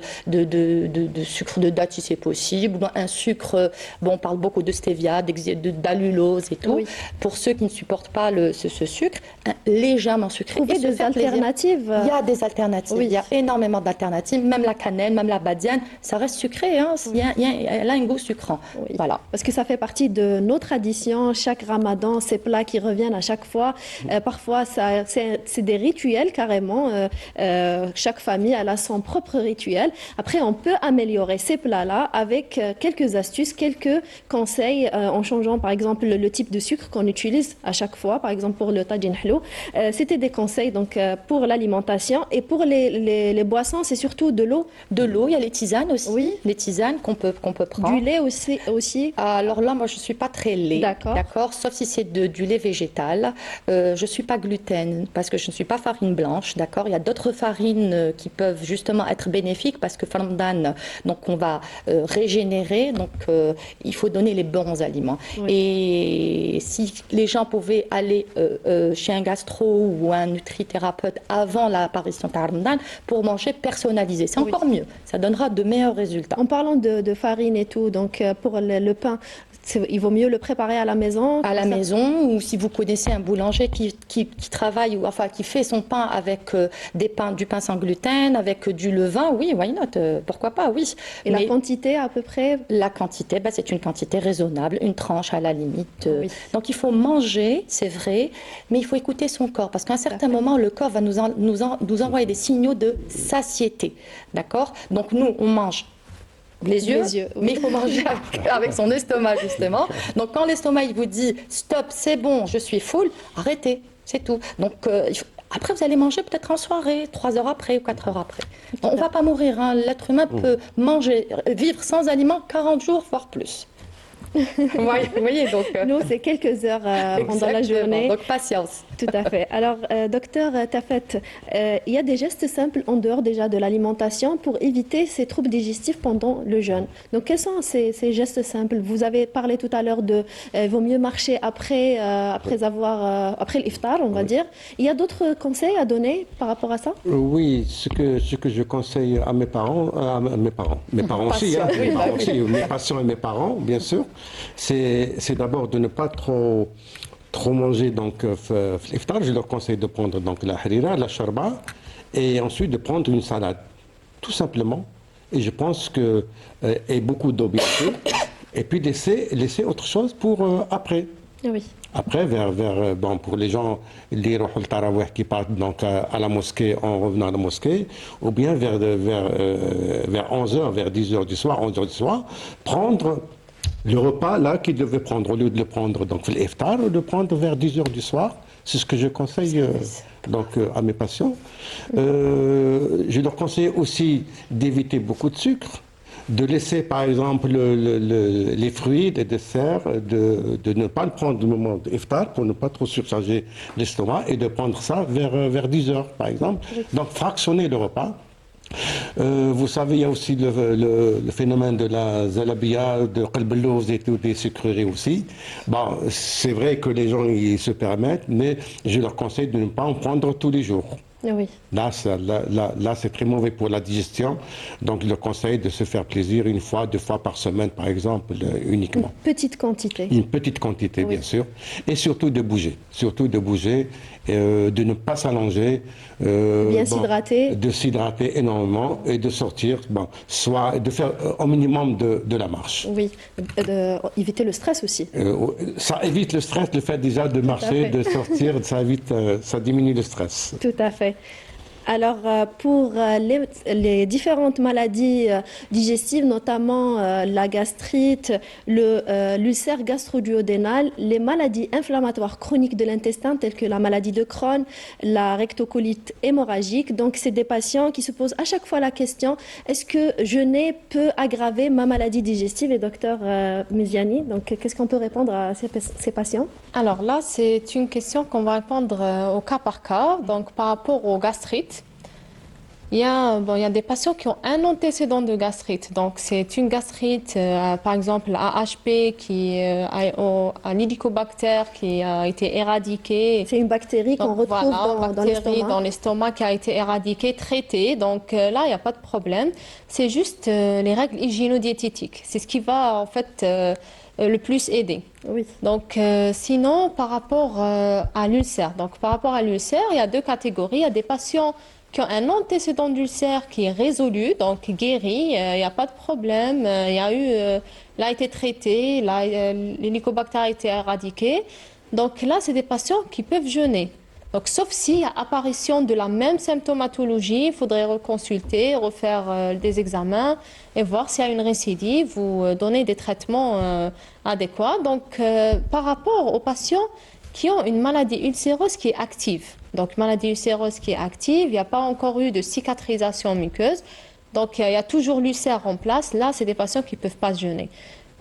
sucre de date si c'est possible, ou un sucre, bon, on parle beaucoup de stevia, d'allulose et tout, pour ceux qui ne supportent pas ce sucre, légèrement sucré. Trouver des alternatives. Il y a des alternatives, il y a énormément d'alternatives, même la cannelle, même la badiane, ça reste sucré, hein, elle a un goût sucrant. Oui. Voilà. Parce que ça fait partie de nos traditions. Chaque ramadan, ces plats qui reviennent à chaque fois. Parfois, c'est des rituels carrément. Chaque famille elle a son propre rituel. Après, on peut améliorer ces plats-là avec quelques astuces, quelques conseils en changeant par exemple le type de sucre qu'on utilise à chaque fois. Par exemple, pour le tajin hlou, c'était des conseils donc, pour l'alimentation. Et pour les boissons, c'est surtout de l'eau. De l'eau, il y a les tisanes aussi. Oui. Les tisanes qu'on peut prendre. Du lait aussi. Alors là, moi, je ne suis pas très lait. D'accord. Sauf si c'est du lait végétal. Je ne suis pas gluten parce que je ne suis pas farine blanche. D'accord. Il y a d'autres farines qui peuvent justement être bénéfiques parce que Farmdan, donc on va régénérer. Donc il faut donner les bons aliments. Oui. Et si les gens pouvaient aller chez un gastro ou un nutrithérapeute avant l'apparition de Farmdan pour manger personnalisé, c'est encore mieux. Ça donnera de meilleurs résultats. En parlant de farine et tout, donc pour le pain, il vaut mieux le préparer à la maison. À la maison, ou si vous connaissez un boulanger qui travaille, ou enfin qui fait son pain avec du pain sans gluten, avec du levain, oui, why not, pourquoi pas, oui. Et la quantité à peu près? La quantité, c'est une quantité raisonnable, une tranche à la limite. Oui. Donc il faut manger, c'est vrai, mais il faut écouter son corps, parce qu'à un certain moment, le corps va nous envoyer des signaux de satiété, d'accord? Donc nous, on mange les yeux, oui. Mais il faut manger avec son estomac, justement. Donc, quand l'estomac il vous dit « stop, c'est bon, je suis full », arrêtez, c'est tout. Donc, après, vous allez manger peut-être en soirée, 3 heures après ou 4 heures après. On ne va pas mourir, hein. L'être humain peut vivre sans aliments 40 jours, voire plus. Vous voyez, donc... Nous, c'est quelques heures pendant la exactement. journée. Donc, patience. Tout à fait. Alors, docteur Tafet, il y a des gestes simples en dehors déjà de l'alimentation pour éviter ces troubles digestifs pendant le jeûne. Donc, quels sont ces gestes simples? Vous avez parlé tout à l'heure de vaut mieux marcher après l'iftar, on va dire. Il y a d'autres conseils à donner par rapport à ça? Oui, ce que je conseille à mes parents aussi, hein, mes parents aussi, mes patients et mes parents, bien sûr, c'est d'abord de ne pas trop manger donc l'iftar. Je leur conseille de prendre donc la harira, la sharba, et ensuite de prendre une salade, tout simplement. Et je pense que et beaucoup d'eau bien sûr, et puis laisser autre chose pour après. Oui. Après, bon, pour les gens, les Rohul Tarawih qui partent donc à la mosquée en revenant à la mosquée, ou bien vers 11h, vers 10h du soir, 11h du soir, prendre le repas là qu'ils devaient prendre, au lieu de le prendre donc l'iftar, ou de le prendre vers 10h du soir. C'est ce que je conseille à mes patients. Je leur conseille aussi d'éviter beaucoup de sucre, de laisser par exemple les fruits, les desserts, de ne pas le prendre au moment de l'iftar pour ne pas trop surcharger l'estomac, et de prendre ça vers 10h par exemple. Donc fractionner le repas. Vous savez, il y a aussi le phénomène de la zalabia, de qalb et tout, des sucreries aussi. Bon, c'est vrai que les gens ils se permettent, mais je leur conseille de ne pas en prendre tous les jours. Oui. Là, c'est très mauvais pour la digestion. Donc, je leur conseille de se faire plaisir 1 fois, 2 fois par semaine, par exemple, uniquement. Petite quantité. Une petite quantité, bien sûr. Et surtout de bouger. De ne pas s'allonger. Bien s'hydrater. De s'hydrater énormément et de sortir, soit de faire au minimum de la marche. Oui, éviter le stress aussi. Ça évite le stress, le fait déjà de marcher, de sortir, ça diminue le stress. Tout à fait. Alors, pour les différentes maladies digestives, notamment la gastrite, l'ulcère gastro-duodénal, les maladies inflammatoires chroniques de l'intestin, telles que la maladie de Crohn, la rectocolite hémorragique, donc c'est des patients qui se posent à chaque fois la question, est-ce que jeûner peut aggraver ma maladie digestive? Et docteur Méziani, donc qu'est-ce qu'on peut répondre à ces patients? Alors là, c'est une question qu'on va répondre au cas par cas. Donc par rapport aux gastrites, il y a des patients qui ont un antécédent de gastrite. Donc, c'est une gastrite, par exemple, AHP, un hélicobactère qui a été éradiqué. C'est une bactérie qu'on retrouve dans l'estomac. Dans l'estomac qui a été éradiquée, traitée. Donc là, il n'y a pas de problème. C'est juste les règles hygiéno-diététiques. C'est ce qui va, en fait, le plus aider. Oui. Donc, sinon, par rapport à l'ulcère. Donc, par rapport à l'ulcère, il y a 2 catégories. Il y a des patients qui ont un antécédent d'ulcère qui est résolu, donc guéri, il n'y a pas de problème, il a été traité, l'hélicobactère a été éradiqué. Donc là, c'est des patients qui peuvent jeûner. Donc, sauf s'il y a apparition de la même symptomatologie, il faudrait reconsulter, refaire des examens et voir s'il y a une récidive ou donner des traitements adéquats. Donc, par rapport aux patients qui ont une maladie ulcéreuse qui est active. Donc, maladie ulcéreuse qui est active, il n'y a pas encore eu de cicatrisation muqueuse. Donc, il y a toujours l'ulcère en place. Là, c'est des patients qui ne peuvent pas jeûner.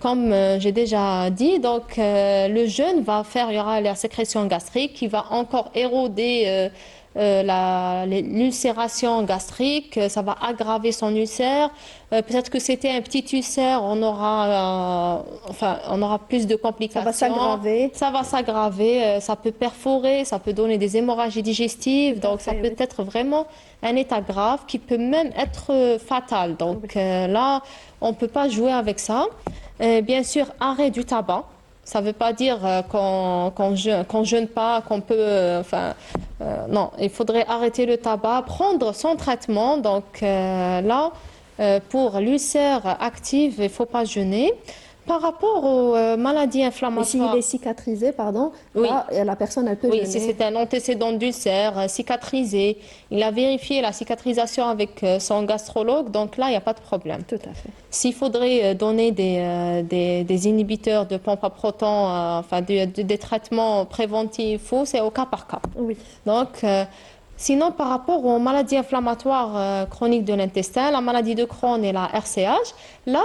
Comme j'ai déjà dit, donc, le jeûne il y aura la sécrétion gastrique qui va encore éroder l'ulcération gastrique, ça va aggraver son ulcère. Peut-être que c'était un petit ulcère, on aura plus de complications. Ça va s'aggraver, ça peut perforer, ça peut donner des hémorragies digestives. Donc ça peut être vraiment un état grave qui peut même être fatal. Donc là, on ne peut pas jouer avec ça. Bien sûr, arrêt du tabac. Ça ne veut pas dire qu'on jeûne pas, qu'on peut... non, il faudrait arrêter le tabac, prendre son traitement. Donc là, pour l'ulcère active, il ne faut pas jeûner. Par rapport aux maladies inflammatoires... Et s'il est cicatrisé, oui. Là, la personne, elle peut jeûner. Oui, si c'est un antécédent d'ulcère cicatrisé, il a vérifié la cicatrisation avec son gastrologue, donc là, il n'y a pas de problème. Tout à fait. S'il faudrait donner des inhibiteurs de pompe à protons, des traitements préventifs, c'est au cas par cas. Oui. Donc... Sinon, par rapport aux maladies inflammatoires chroniques de l'intestin, la maladie de Crohn et la RCH, là,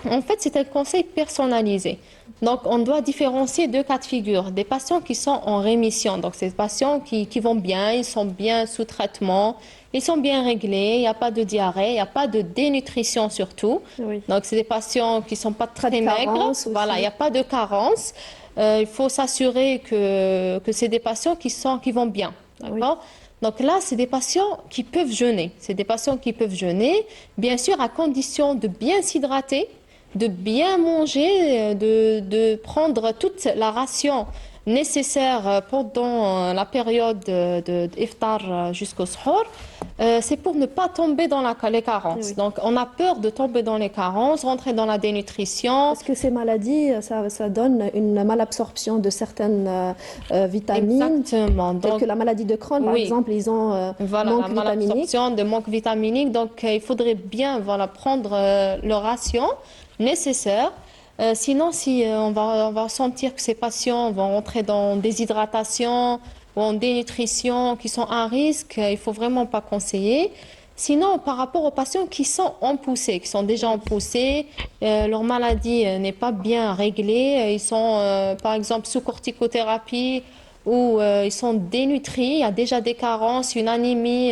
En fait, c'est un conseil personnalisé. Donc, on doit différencier deux cas de figure. Des patients qui sont en rémission, donc ces patients qui vont bien, ils sont bien sous traitement, ils sont bien réglés, il n'y a pas de diarrhée, il n'y a pas de dénutrition surtout. Oui. Donc, c'est des patients qui ne sont pas très de maigres. carence aussi. Voilà, il n'y a pas de carence. Il faut s'assurer que c'est des patients qui vont bien. D'accord? Donc là, c'est des patients qui peuvent jeûner. C'est des patients qui peuvent jeûner, bien sûr, à condition de bien s'hydrater, de bien manger, de prendre toute la ration nécessaire pendant la période d'iftar jusqu'au suhour. C'est pour ne pas tomber dans les carences. Oui. Donc, on a peur de tomber dans les carences, rentrer dans la dénutrition. Parce que ces maladies, ça donne une malabsorption de certaines vitamines. Exactement. Telles Donc, que la maladie de Crohn, par oui. exemple, ils ont voilà, manque la vitaminique. malabsorption de manque vitaminique. Donc, il faudrait bien prendre leur ration nécessaire. Sinon, si on va sentir que ces patients vont rentrer dans déshydratation ou en dénutrition, qui sont à risque, il faut vraiment pas conseiller. Sinon, par rapport aux patients qui sont en poussée, qui sont déjà en poussée, leur maladie n'est pas bien réglée, ils sont par exemple sous corticothérapie ou ils sont dénutris, il y a déjà des carences, une anémie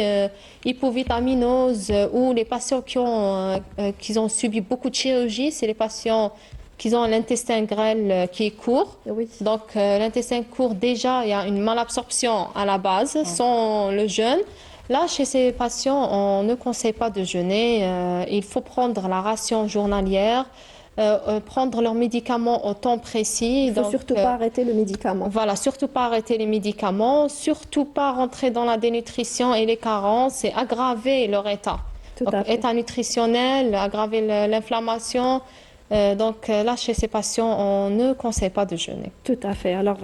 hypovitaminose ou les patients qui ont subi beaucoup de chirurgie, c'est les patients qui ont l'intestin grêle qui est court. Oui. Donc l'intestin court, déjà, il y a une malabsorption à la base sans le jeûne. Là, chez ces patients, on ne conseille pas de jeûner. Il faut prendre la ration journalière, prendre leurs médicaments au temps précis. Il ne faut surtout pas arrêter le médicament. Voilà, surtout pas arrêter les médicaments, surtout pas rentrer dans la dénutrition et les carences et aggraver leur état. Tout Donc, à fait. état nutritionnel, aggraver l'inflammation. Donc là, chez ces patients, on ne conseille pas de jeûner. Tout à fait. Alors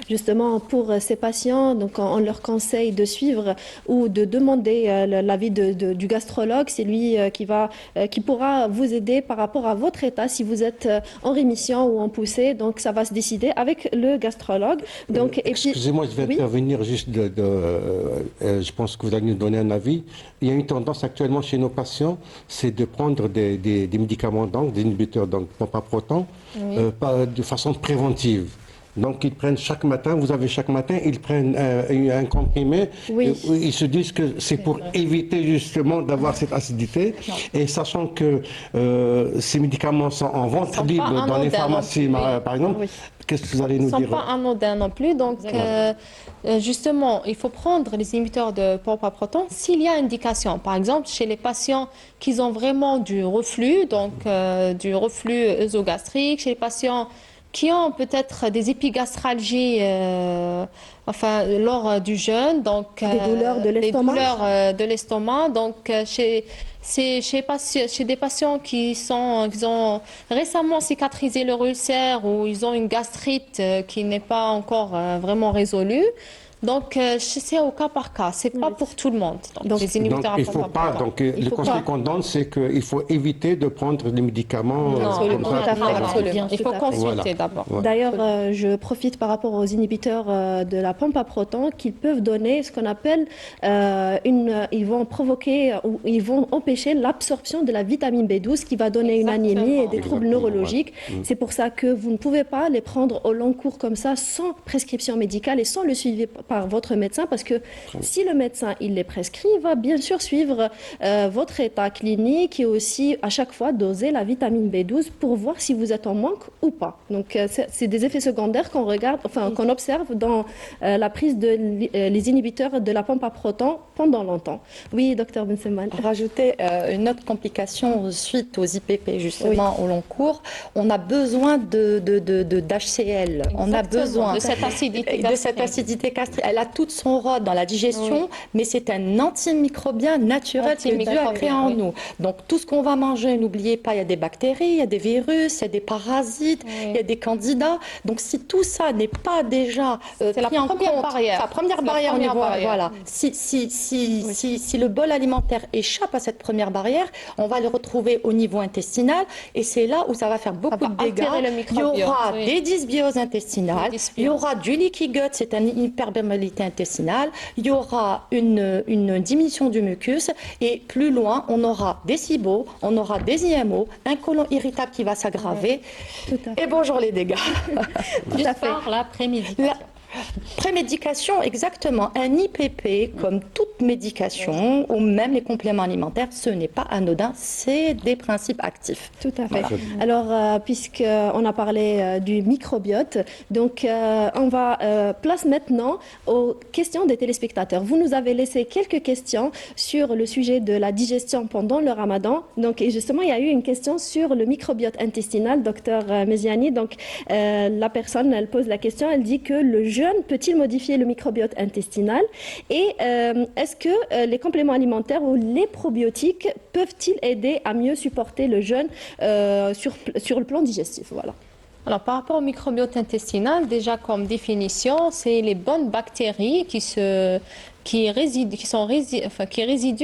justement, pour ces patients, donc on leur conseille de suivre ou de demander l'avis du gastrologue. C'est lui qui pourra vous aider par rapport à votre état, si vous êtes en rémission ou en poussée. Donc ça va se décider avec le gastrologue. Donc, Excusez-moi, je vais Oui. intervenir juste je pense que vous allez nous donner un avis. Il y a une tendance actuellement chez nos patients, c'est de prendre des médicaments, donc des inhibiteurs, donc pompe à proton, de façon préventive. Donc ils prennent chaque matin, ils prennent un comprimé. Oui. Ils se disent que c'est pour éviter justement d'avoir cette acidité. Et sachant que ces médicaments sont en vente sont libre pas dans les anodins pharmacies, non plus. par exemple, Oui. qu'est-ce que vous allez nous Ils ne dire? sont pas anodins non plus. Donc, justement, il faut prendre les inhibiteurs de pompe à proton s'il y a indication. Par exemple, chez les patients qui ont vraiment du reflux, donc du reflux œsogastrique, chez les patients qui ont peut-être des épigastralgies lors du jeûne, donc Des douleurs de l'estomac. Des douleurs de l'estomac. Donc, chez des patients qui ont récemment cicatrisé leur ulcère ou ils ont une gastrite qui n'est pas encore vraiment résolue. Donc, c'est au cas par cas. C'est pas pour tout le monde. Donc, les inhibiteurs à il pompe faut à pas. proton. Donc, le conseil qu'on donne, c'est qu'il faut éviter de prendre des médicaments Non, comme ça. absolument. Il faut Tout à fait. consulter Voilà. d'abord. Ouais. D'ailleurs, je profite par rapport aux inhibiteurs de la pompe à proton qu'ils peuvent donner ce qu'on appelle ils vont provoquer ou ils vont empêcher l'absorption de la vitamine B12 qui va donner une anémie et des troubles Exactement, neurologiques. ouais. C'est pour ça que vous ne pouvez pas les prendre au long cours comme ça sans prescription médicale et sans le suivi par votre médecin parce que si le médecin il les prescrit, il va bien sûr suivre votre état clinique et aussi à chaque fois doser la vitamine B12 pour voir si vous êtes en manque ou pas. Donc c'est des effets secondaires qu'on observe dans la prise les inhibiteurs de la pompe à proton pendant longtemps. Oui, docteur Ben Semman. Rajouter une autre complication suite aux IPP, justement, au long cours. On a besoin d'HCl. On a Exactement, besoin de cette acidité de cette acidité gastrique. Elle a tout son rôle dans la digestion, mais c'est un antimicrobien naturel que Dieu a créé en nous. Donc, tout ce qu'on va manger, n'oubliez pas, il y a des bactéries, il y a des virus, il y a des parasites, il y a des candidats. Donc, si tout ça n'est pas déjà pris en compte, la première barrière au niveau, voilà. Si le bol alimentaire échappe à cette première barrière, on va le retrouver au niveau intestinal et c'est là où ça va faire beaucoup de dégâts. Il y aura des dysbioses intestinales, il y aura du leaky gut, c'est un perméabilité intestinale, il y aura une diminution du mucus et plus loin, on aura des SIBO, on aura des IMO, un côlon irritable qui va s'aggraver. Tout à fait. Et bonjour les dégâts. Juste par la prémédication. Prémédication, exactement. Un IPP, comme toute médication, ou même les compléments alimentaires, ce n'est pas anodin, c'est des principes actifs. Tout à fait. Voilà. Alors, puisqu'on a parlé du microbiote, donc on va place maintenant aux questions des téléspectateurs. Vous nous avez laissé quelques questions sur le sujet de la digestion pendant le ramadan. Donc, et justement, il y a eu une question sur le microbiote intestinal, docteur Meziani. Donc, la personne, elle pose la question, elle dit que le jeûne peut-il modifier le microbiote intestinal et est-ce que les compléments alimentaires ou les probiotiques peuvent-ils aider à mieux supporter le jeûne sur le plan digestif? Voilà. Alors, par rapport au microbiote intestinal, déjà comme définition, c'est les bonnes bactéries qui résident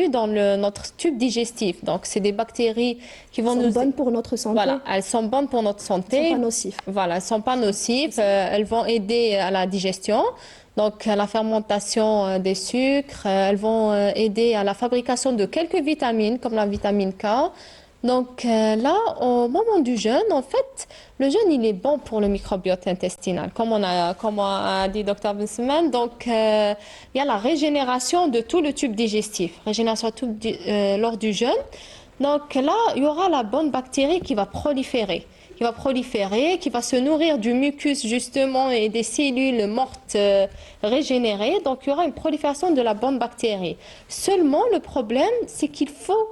dans notre tube digestif. Donc, c'est des bactéries qui vont Elles sont bonnes pour notre santé. Voilà, elles sont bonnes pour notre santé. Elles ne sont pas nocives. Voilà, elles ne sont pas nocives. Elles vont aider à la digestion. Donc, à la fermentation des sucres. Elles vont aider à la fabrication de quelques vitamines, comme la vitamine K. Donc là, au moment du jeûne, en fait, le jeûne, il est bon pour le microbiote intestinal, comme a dit Dr Benseman. Donc, il y a la régénération de tout le tube digestif, régénération lors du jeûne. Donc là, il y aura la bonne bactérie qui va proliférer, qui va se nourrir du mucus justement et des cellules mortes régénérées. Donc, il y aura une prolifération de la bonne bactérie. Seulement, le problème, c'est qu'il faut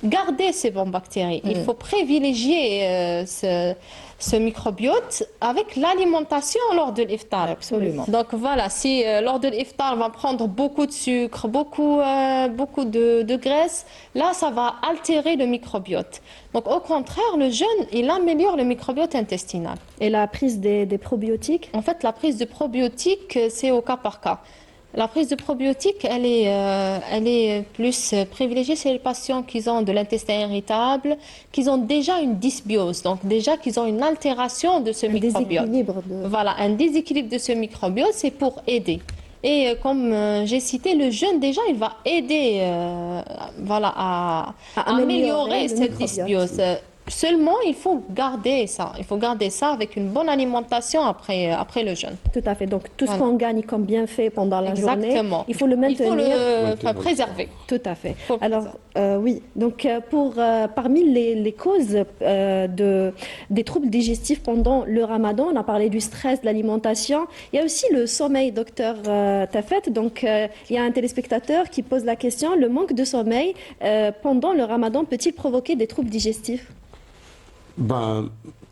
garder ces bonnes bactéries. Il faut privilégier ce microbiote avec l'alimentation lors de l'iftar. Absolument. Donc voilà, si lors de l'iftar on va prendre beaucoup de sucre, beaucoup de graisse, là ça va altérer le microbiote. Donc au contraire, le jeûne, il améliore le microbiote intestinal. Et la prise des probiotiques? En fait, la prise de probiotiques, c'est au cas par cas. La prise de probiotiques, elle est plus privilégiée chez les patients qui ont de l'intestin irritable, qui ont déjà une dysbiose, donc déjà qu'ils ont une altération de ce microbiote. Voilà, un déséquilibre de ce microbiote, c'est pour aider. Et comme j'ai cité, le jeûne déjà, il va aider à améliorer cette dysbiose. Seulement, il faut garder ça. Il faut garder ça avec une bonne alimentation après le jeûne. Tout à fait. Donc, tout ce qu'on gagne comme bienfait pendant la journée, il faut le maintenir. Il faut le préserver. Tout à fait. Alors, oui. Donc, parmi les causes des troubles digestifs pendant le ramadan, on a parlé du stress, de l'alimentation. Il y a aussi le sommeil, docteur Tafet. Donc, il y a un téléspectateur qui pose la question, le manque de sommeil pendant le ramadan peut-il provoquer des troubles digestifs? Pas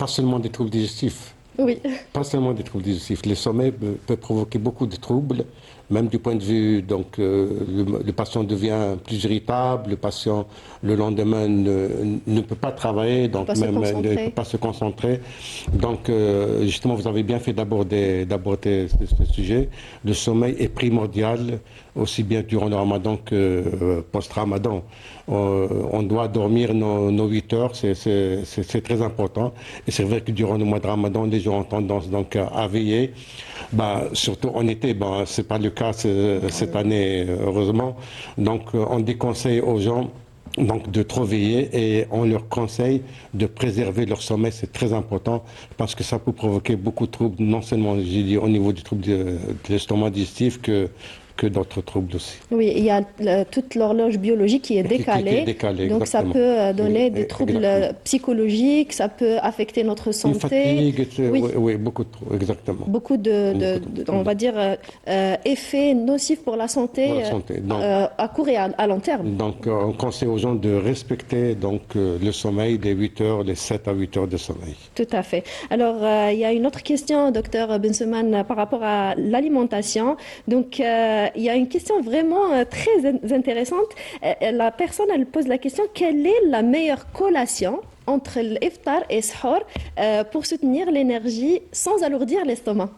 seulement des troubles digestifs. Oui. Pas seulement des troubles digestifs. Le sommeil peut provoquer beaucoup de troubles, même du point de vue, donc le patient devient plus irritable, le patient le lendemain ne peut pas travailler, donc même ne peut pas se concentrer. Donc justement, vous avez bien fait d'aborder ce sujet. Le sommeil est primordial, aussi bien durant le ramadan que post-ramadan. On doit dormir nos 8 heures, c'est très important. Et c'est vrai que durant le mois de ramadan, les gens ont tendance donc à veiller. Surtout en été, c'est pas le cas cette année, heureusement. Donc on déconseille aux gens donc de trop veiller et on leur conseille de préserver leur sommeil, c'est très important parce que ça peut provoquer beaucoup de troubles, non seulement j'ai dit au niveau du trouble de l'estomac digestif que d'autres troubles aussi. Oui, il y a toute l'horloge biologique qui est décalée, donc ça peut donner des troubles psychologiques, ça peut affecter notre santé. Une fatigue, oui, beaucoup de troubles, exactement. Beaucoup on va dire, effets nocifs pour la santé, à court et à long terme. Donc on conseille aux gens de respecter le sommeil des 8 heures, les 7 à 8 heures de sommeil. Tout à fait. Alors il y a une autre question, docteur Benseman, par rapport à l'alimentation. Donc il y a une question vraiment très intéressante. La personne, elle pose la question, quelle est la meilleure collation entre l'iftar et sahur pour soutenir l'énergie sans alourdir l'estomac?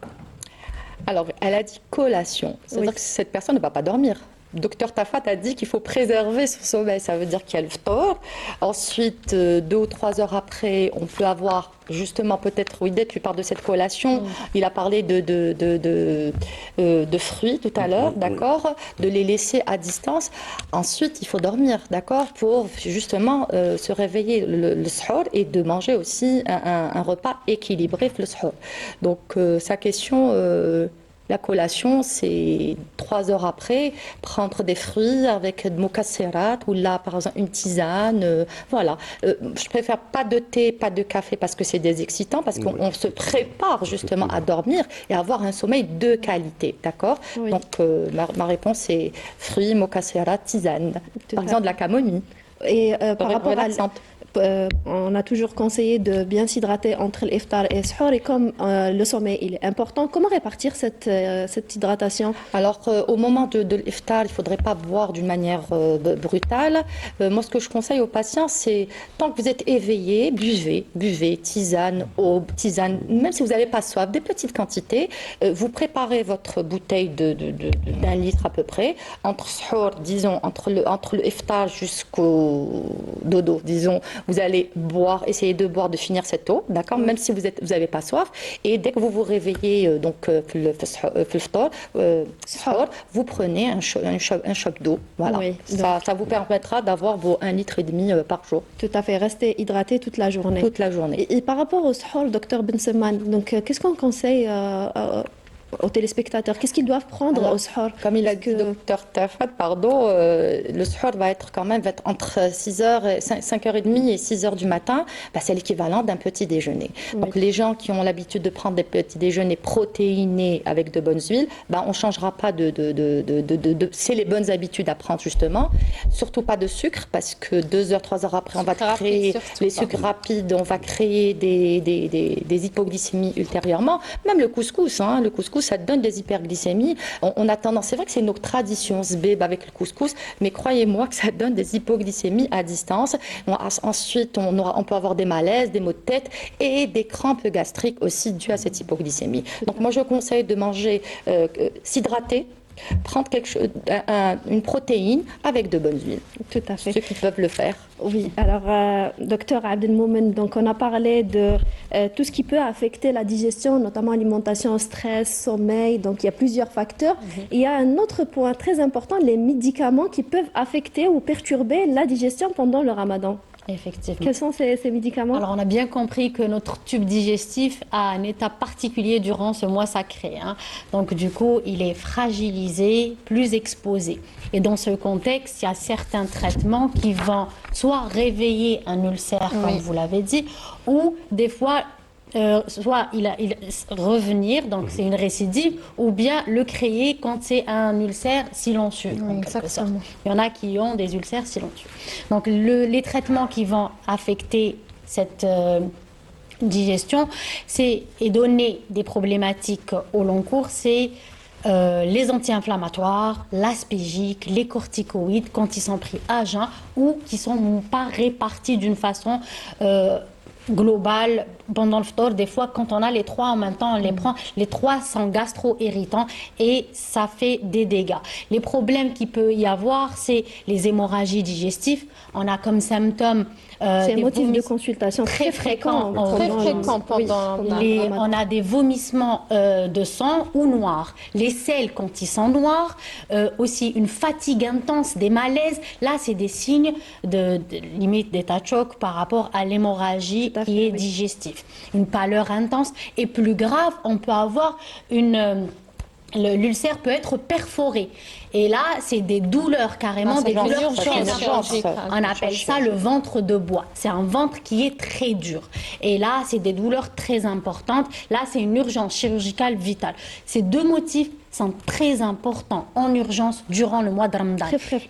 Alors, elle a dit collation. C'est-à-dire que cette personne ne va pas dormir. docteur Tafat a dit qu'il faut préserver son sommeil. Ça veut dire qu'il y a le ftor. Ensuite, 2 ou 3 heures après, on peut avoir justement peut-être, Ouidet lui parle de cette collation. Il a parlé de fruits tout à l'heure, d'accord, de les laisser à distance. Ensuite, il faut dormir, d'accord, pour justement se réveiller le sahur et de manger aussi un repas équilibré le sahur. Donc sa question, la collation, c'est 3 heures après, prendre des fruits avec de moukasserat ou là, par exemple, une tisane. Voilà. Je préfère pas de thé, pas de café parce que c'est des excitants, parce qu'on se prépare justement à dormir et avoir un sommeil de qualité. D'accord. Oui. Donc ma réponse c'est fruits, moukasserat, tisane. Par exemple, de la camomille. Et par rapport à relaxante. on a toujours conseillé de bien s'hydrater entre l'iftar et le sahur, et comme le sommeil il est important, comment répartir cette hydratation? Alors, au moment de l'iftar, il ne faudrait pas boire d'une manière brutale. Moi, ce que je conseille aux patients, c'est tant que vous êtes éveillé, buvez, tisane, aube, tisane, même si vous n'avez pas soif, des petites quantités. Vous préparez votre bouteille d'1 litre à peu près. Entre sahur, disons, entre le iftar jusqu'au dodo, disons, vous allez boire, essayer de boire, de finir cette eau, d'accord, même si vous n'avez pas soif. Et dès que vous vous réveillez, donc, le iftar, vous prenez un choc d'eau. Voilà. Oui, ça vous permettra d'avoir vos 1,5 litre par jour. Tout à fait, rester hydraté toute la journée. Toute la journée. Et par rapport au sahur, docteur Benseman, donc qu'est-ce qu'on conseille aux téléspectateurs? Qu'est-ce qu'ils doivent prendre au sahur? Comme il a dit docteur Tafat, pardon, le sahur va être entre 6h, 5h30 et 6h du matin. Bah, c'est l'équivalent d'un petit déjeuner. Oui. Donc les gens qui ont l'habitude de prendre des petits déjeuners protéinés avec de bonnes huiles, bah, on ne changera pas c'est les bonnes habitudes à prendre justement. Surtout pas de sucre parce que 2 heures, 3 heures après, on va créer les sucres rapides, on va créer des hypoglycémies ultérieurement. Même le couscous, le couscous, ça donne des hyperglycémies. On a tendance, c'est vrai que c'est notre tradition, zbeb avec le couscous, mais croyez-moi que ça donne des hypoglycémies à distance. Ensuite, on peut avoir des malaises, des maux de tête et des crampes gastriques aussi dues à cette hypoglycémie. Donc moi, je conseille de manger, s'hydrater, prendre une protéine avec de bonnes huiles. Tout à fait. Ceux qui peuvent le faire. Oui, alors docteur Abdelmoumen, donc on a parlé de tout ce qui peut affecter la digestion, notamment alimentation, stress, sommeil, donc il y a plusieurs facteurs. Il y a un autre point très important, les médicaments qui peuvent affecter ou perturber la digestion pendant le ramadan. Effectivement. Quels sont ces médicaments? Alors, on a bien compris que notre tube digestif a un état particulier durant ce mois sacré. Donc, du coup, il est fragilisé, plus exposé. Et dans ce contexte, il y a certains traitements qui vont soit réveiller un ulcère, comme vous l'avez dit, ou des fois soit il revenir, donc c'est une récidive, ou bien le créer quand c'est un ulcère silencieux. Exactement. Il y en a qui ont des ulcères silencieux. Donc les traitements qui vont affecter cette digestion, et donner des problématiques au long cours, c'est les anti-inflammatoires, l'aspégique, les corticoïdes, quand ils sont pris à jeun ou qui ne sont pas répartis d'une façon globale pendant le ftor. Des fois, quand on a les trois en même temps, on les prend. Les trois sont gastro-irritants et ça fait des dégâts. Les problèmes qu'il peut y avoir, c'est les hémorragies digestives. On a comme symptômes c'est un motif de consultation très fréquent. On a des vomissements de sang ou noirs. Les selles quand ils sont noirs, aussi une fatigue intense, des malaises. Là, c'est des signes de limite d'état de choc par rapport à l'hémorragie qui est digestive. Une pâleur intense et plus grave, on peut avoir l'ulcère peut être perforé. Et là, c'est des douleurs carrément, des douleurs très intenses. On appelle ça le ventre de bois. C'est un ventre qui est très dur. Et là, c'est des douleurs très importantes. Là, c'est une urgence chirurgicale vitale. Ces deux motifs sont très importants en urgence durant le mois de Ramadan. Très fréquents.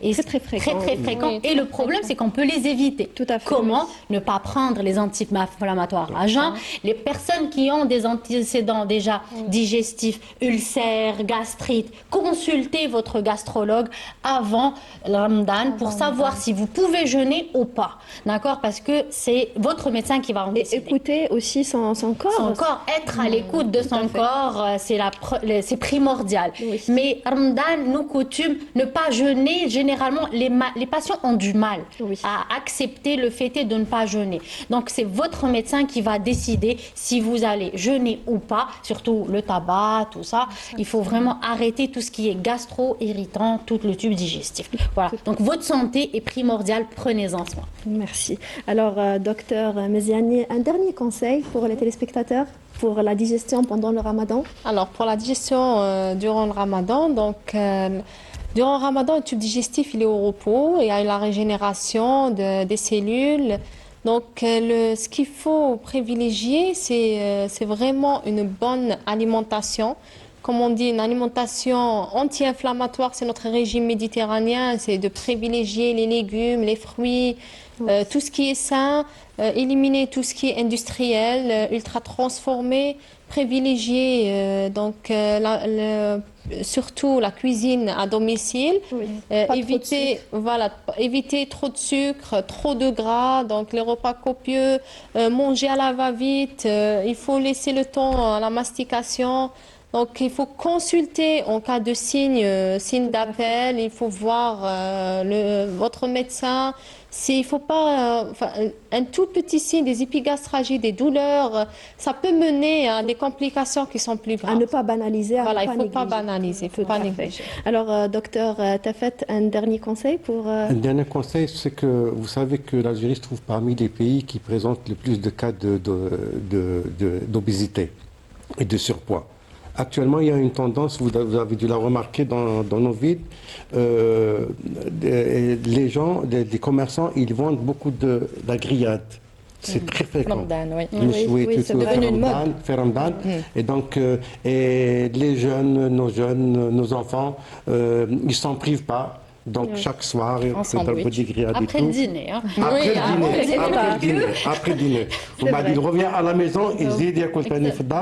Très fréquents. Oui. Et le problème, c'est qu'on peut les éviter. Tout à fait. Comment ne pas prendre les anti-inflammatoires à jeun? Les personnes qui ont des antécédents déjà digestifs, ulcères, gastrites, consultez votre gastrologue avant le Ramadan pour savoir si vous pouvez jeûner ou pas. D'accord? Parce que c'est votre médecin qui va en décider. Et écouter aussi son corps. Son corps, être à l'écoute de son corps, c'est primordial. primordial. Oui. Mais Ramadan nous coutume ne pas jeûner. Généralement, les patients ont du mal Oui. à accepter le fait de ne pas jeûner. Donc, c'est votre médecin qui va décider si vous allez jeûner ou pas, surtout le tabac, tout ça. Il faut vraiment arrêter tout ce qui est gastro-irritant, tout le tube digestif. Voilà. Donc, votre santé est primordiale, prenez-en soin. Merci. Alors, docteur Méziani, un dernier conseil pour les téléspectateurs pour la digestion pendant le ramadan? Alors, pour la digestion durant le ramadan, durant le ramadan, le tube digestif il est au repos, il y a la régénération des cellules. Donc, ce qu'il faut privilégier, c'est vraiment une bonne alimentation. Comme on dit, une alimentation anti-inflammatoire, c'est notre régime méditerranéen, c'est de privilégier les légumes, les fruits, tout ce qui est sain, éliminer tout ce qui est industriel, ultra transformé, privilégier surtout la cuisine à domicile, Oui. Pas trop de éviter, éviter trop de sucre, trop de gras, donc les repas copieux, manger à la va-vite, il faut laisser le temps à la mastication. Donc, il faut consulter en cas de signe d'appel. Il faut voir votre médecin. Il faut pas, un tout petit signe, des épigastralgies, des douleurs, ça peut mener à des complications qui sont plus graves. À ne pas banaliser, Voilà, il ne ne faut pas banaliser, il ne faut pas négliger. Alors, docteur Tafet, un dernier conseil pour... Un dernier conseil, c'est que vous savez que l'Algérie se trouve parmi les pays qui présentent le plus de cas d'obésité et de surpoids. Actuellement, il y a une tendance, vous avez dû la remarquer dans nos villes, les gens, des commerçants, ils vendent beaucoup de la grillade. C'est très fréquent. Ramadan, oui. Oui, c'est devenu une mode. Ramadan. Et donc, et les jeunes, nos enfants, ils s'en privent pas. Donc, chaque soir, En c'est un peu sandwich. des grillades et Après tout. le dîner. Hein. Après le dîner. Il revient à la maison, il dit il y a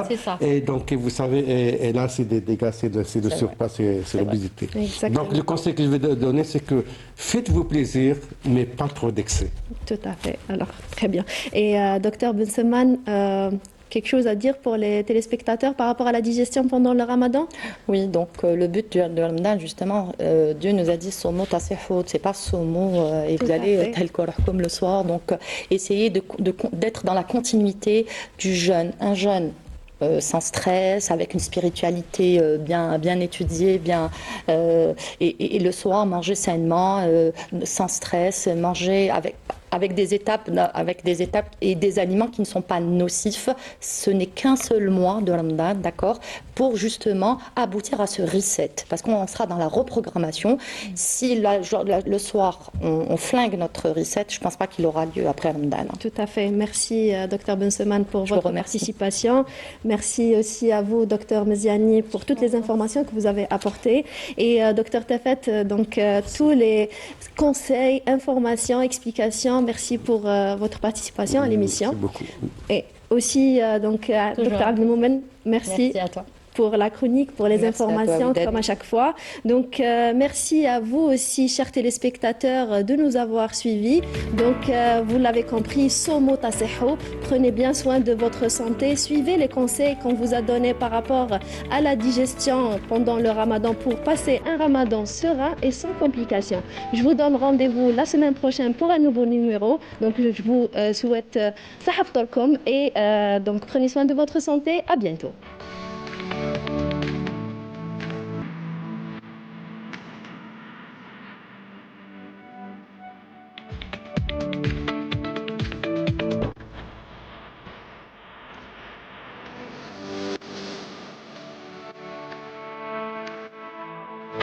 C'est ça. et donc vous savez, et là c'est des dégâts, c'est le surpoids, c'est l'obésité. Exactement. Donc le conseil que je vais donner, c'est que faites-vous plaisir, mais pas trop d'excès. Tout à fait. Alors, très bien. Et docteur Benseman, quelque chose à dire pour les téléspectateurs par rapport à la digestion pendant le ramadan? Oui, donc le but du Ramadan, justement, Dieu nous a dit Somo tasihut, c'est pas Somo, et Tout vous à allez fait. tel comme le soir. Donc, essayez d'être dans la continuité du jeûne. Un jeûne sans stress, avec une spiritualité bien étudiée, et le soir, manger sainement, sans stress, manger avec des étapes et des aliments qui ne sont pas nocifs. Ce n'est qu'un seul mois de Ramadan, d'accord, pour justement aboutir à ce reset. Parce qu'on sera dans la reprogrammation. Si le soir, on flingue notre reset, je ne pense pas qu'il aura lieu après Ramadan. Tout à fait. Merci, Dr Benseman, pour Je vous votre remercie. participation. Merci aussi à vous, Dr Méziani, pour toutes les informations que vous avez apportées. Et Dr Tafet, donc tous les conseils, informations, explications, merci pour votre participation à l'émission. Merci beaucoup. Et aussi, Dr Abdelmoumen, merci. Merci à toi. Pour la chronique, pour les Merci à toi, informations, Widad. comme à chaque fois. Donc, merci à vous aussi, chers téléspectateurs, de nous avoir suivis. Donc, vous l'avez compris, Somo Tasihou, prenez bien soin de votre santé, suivez les conseils qu'on vous a donnés par rapport à la digestion pendant le ramadan pour passer un ramadan serein et sans complications. Je vous donne rendez-vous la semaine prochaine pour un nouveau numéro. Donc, je vous souhaite Sahaf Tolkom et donc prenez soin de votre santé. À bientôt.